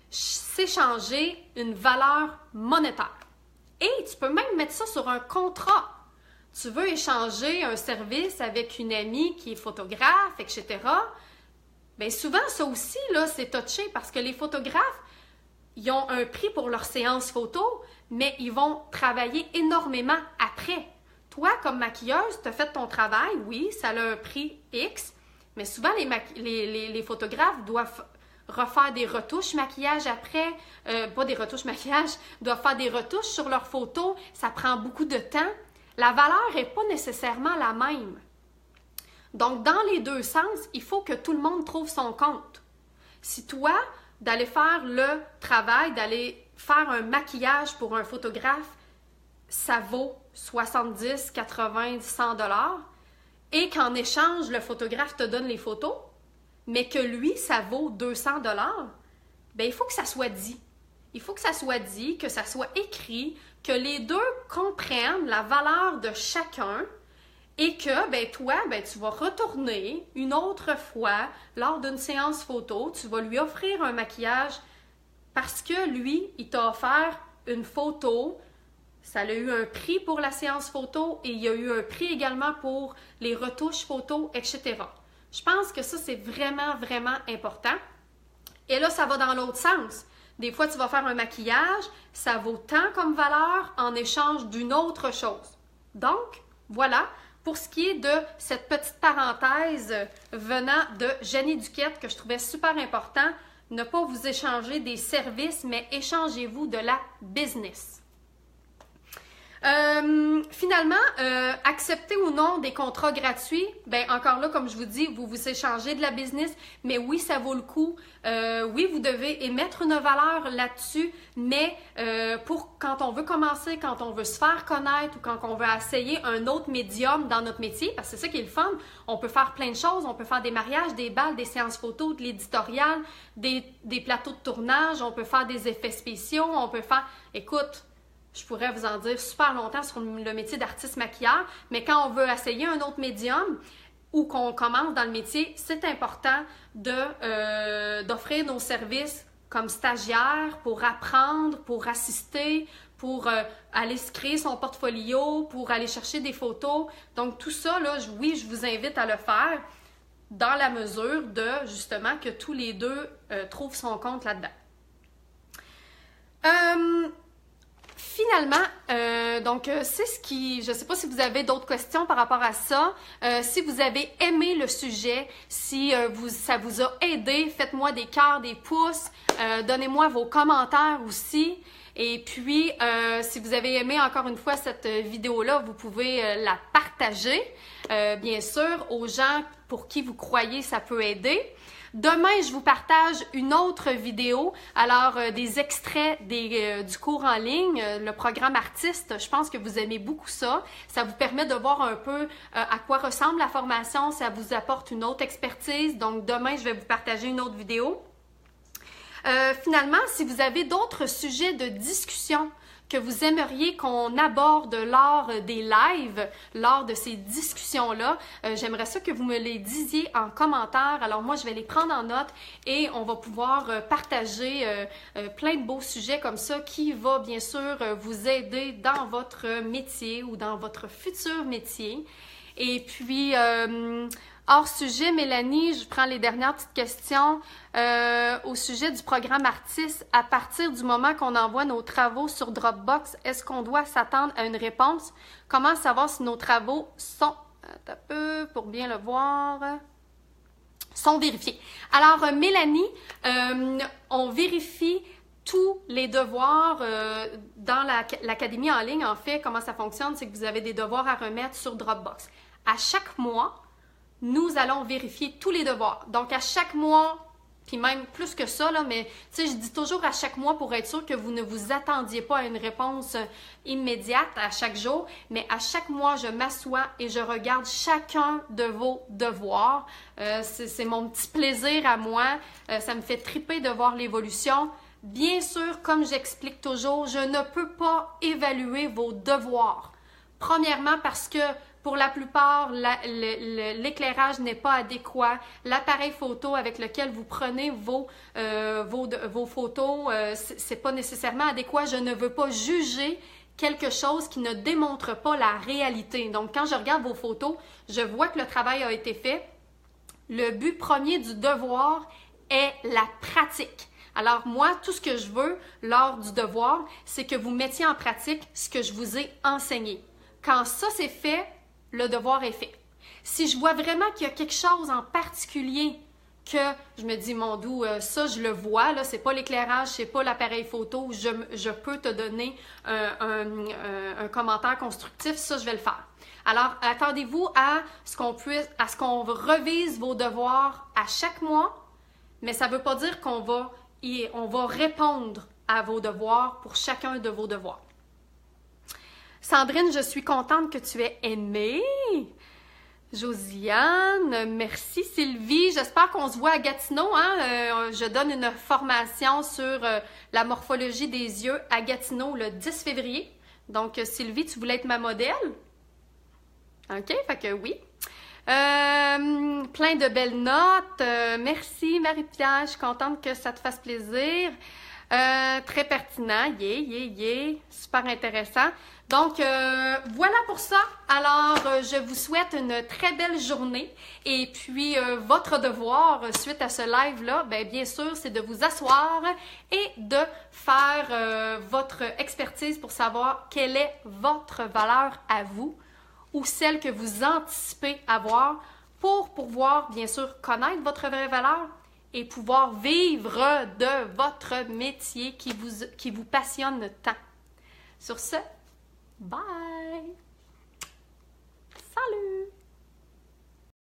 s'échanger une valeur monétaire. Et tu peux même mettre ça sur un contrat. Tu veux échanger un service avec une amie qui est photographe, etc. Bien souvent, ça aussi, là, c'est touché parce que les photographes, ils ont un prix pour leur séance photo, mais ils vont travailler énormément après. Toi, comme maquilleuse, tu as fait ton travail, oui, ça a un prix X, mais souvent, les photographes doivent refaire des retouches maquillage après, pas des retouches maquillage, doivent faire des retouches sur leurs photos, ça prend beaucoup de temps. La valeur n'est pas nécessairement la même. Donc, dans les deux sens, il faut que tout le monde trouve son compte. Si toi, d'aller faire le travail, d'aller faire un maquillage pour un photographe, ça vaut 70, 80, 100 $, et qu'en échange, le photographe te donne les photos, mais que lui, ça vaut 200 $, bien, il faut que ça soit dit. Il faut que ça soit dit, que ça soit écrit, que les deux comprennent la valeur de chacun et que, ben toi, ben tu vas retourner une autre fois lors d'une séance photo, tu vas lui offrir un maquillage parce que lui, il t'a offert une photo, ça a eu un prix pour la séance photo et il y a eu un prix également pour les retouches photos, etc. Je pense que ça, c'est vraiment, vraiment important. Et là, ça va dans l'autre sens. Des fois, tu vas faire un maquillage, ça vaut tant comme valeur en échange d'une autre chose. Donc, voilà, pour ce qui est de cette petite parenthèse venant de Jenny Duquette que je trouvais super important, ne pas vous échanger des services, mais échangez-vous de la business. Finalement, accepter ou non des contrats gratuits, ben encore là, comme je vous dis, vous vous échangez de la business, mais oui, ça vaut le coup. Oui, vous devez émettre une valeur là-dessus, mais pour quand on veut commencer, quand on veut se faire connaître ou quand on veut essayer un autre médium dans notre métier, parce que c'est ça qui est le fun, on peut faire plein de choses, on peut faire des mariages, des balles, des séances photos, de l'éditorial, des plateaux de tournage, on peut faire des effets spéciaux, on peut faire... Écoute, je pourrais vous en dire super longtemps sur le métier d'artiste maquilleur, mais quand on veut essayer un autre médium ou qu'on commence dans le métier, c'est important d'offrir nos services comme stagiaire pour apprendre, pour assister, pour aller se créer son portfolio, pour aller chercher des photos. Donc tout ça, là, oui, je vous invite à le faire dans la mesure de, justement, que tous les deux trouvent son compte là-dedans. Finalement, donc c'est ce qui... Je ne sais pas si vous avez d'autres questions par rapport à ça. Si vous avez aimé le sujet, si ça vous a aidé, faites-moi des cœurs, des pouces. Donnez-moi vos commentaires aussi. Et puis, si vous avez aimé encore une fois cette vidéo-là, vous pouvez la partager, bien sûr, aux gens pour qui vous croyez ça peut aider. Demain, je vous partage une autre vidéo, alors des extraits du cours en ligne, le programme artiste. Je pense que vous aimez beaucoup ça. Ça vous permet de voir un peu à quoi ressemble la formation, ça vous apporte une autre expertise. Donc demain, je vais vous partager une autre vidéo. Finalement, si vous avez d'autres sujets de discussion que vous aimeriez qu'on aborde lors des lives, lors de ces discussions-là, j'aimerais ça que vous me les disiez en commentaire. Alors moi, je vais les prendre en note et on va pouvoir partager plein de beaux sujets comme ça qui va bien sûr vous aider dans votre métier ou dans votre futur métier. Et puis, hors sujet, Mélanie, je prends les dernières petites questions. Au sujet du programme artiste, à partir du moment qu'on envoie nos travaux sur Dropbox, est-ce qu'on doit s'attendre à une réponse? Comment savoir si nos travaux sont, un peu pour bien le voir, sont vérifiés? Alors, Mélanie, on vérifie tous les devoirs dans l'académie en ligne. En fait, comment ça fonctionne, c'est que vous avez des devoirs à remettre sur Dropbox. À chaque mois, nous allons vérifier tous les devoirs. Donc, à chaque mois, puis même plus que ça, là, mais tu sais, je dis toujours à chaque mois pour être sûr que vous ne vous attendiez pas à une réponse immédiate à chaque jour, mais à chaque mois, je m'assois et je regarde chacun de vos devoirs. C'est mon petit plaisir à moi. Ça me fait triper de voir l'évolution. Bien sûr, comme j'explique toujours, je ne peux pas évaluer vos devoirs. Premièrement, parce que pour la plupart, l'éclairage n'est pas adéquat. L'appareil photo avec lequel vous prenez vos photos, c'est pas nécessairement adéquat. Je ne veux pas juger quelque chose qui ne démontre pas la réalité. Donc, quand je regarde vos photos, je vois que le travail a été fait. Le but premier du devoir est la pratique. Alors, moi, tout ce que je veux lors du devoir, c'est que vous mettiez en pratique ce que je vous ai enseigné. Quand ça, c'est fait, le devoir est fait. Si je vois vraiment qu'il y a quelque chose en particulier que je me dis, mon doux, ça, je le vois, là, c'est pas l'éclairage, c'est pas l'appareil photo, je peux te donner un commentaire constructif, ça, je vais le faire. Alors, attendez-vous à ce qu'on revise vos devoirs à chaque mois, mais ça veut pas dire qu'on va répondre à vos devoirs pour chacun de vos devoirs. Sandrine, je suis contente que tu aies aimé. Josiane, merci Sylvie. J'espère qu'on se voit à Gatineau. Hein? Je donne une formation sur la morphologie des yeux à Gatineau le 10 février. Donc, Sylvie, tu voulais être ma modèle? OK, fait que oui. Plein de belles notes. Merci Marie-Pierre, je suis contente que ça te fasse plaisir. Très pertinent, super intéressant. Donc, voilà pour ça. Alors, je vous souhaite une très belle journée. Et puis, votre devoir, suite à ce live-là, bien sûr, c'est de vous asseoir et de faire votre expertise pour savoir quelle est votre valeur à vous ou celle que vous anticipez avoir pour pouvoir, bien sûr, connaître votre vraie valeur et pouvoir vivre de votre métier qui vous passionne tant. Sur ce, bye! Salut!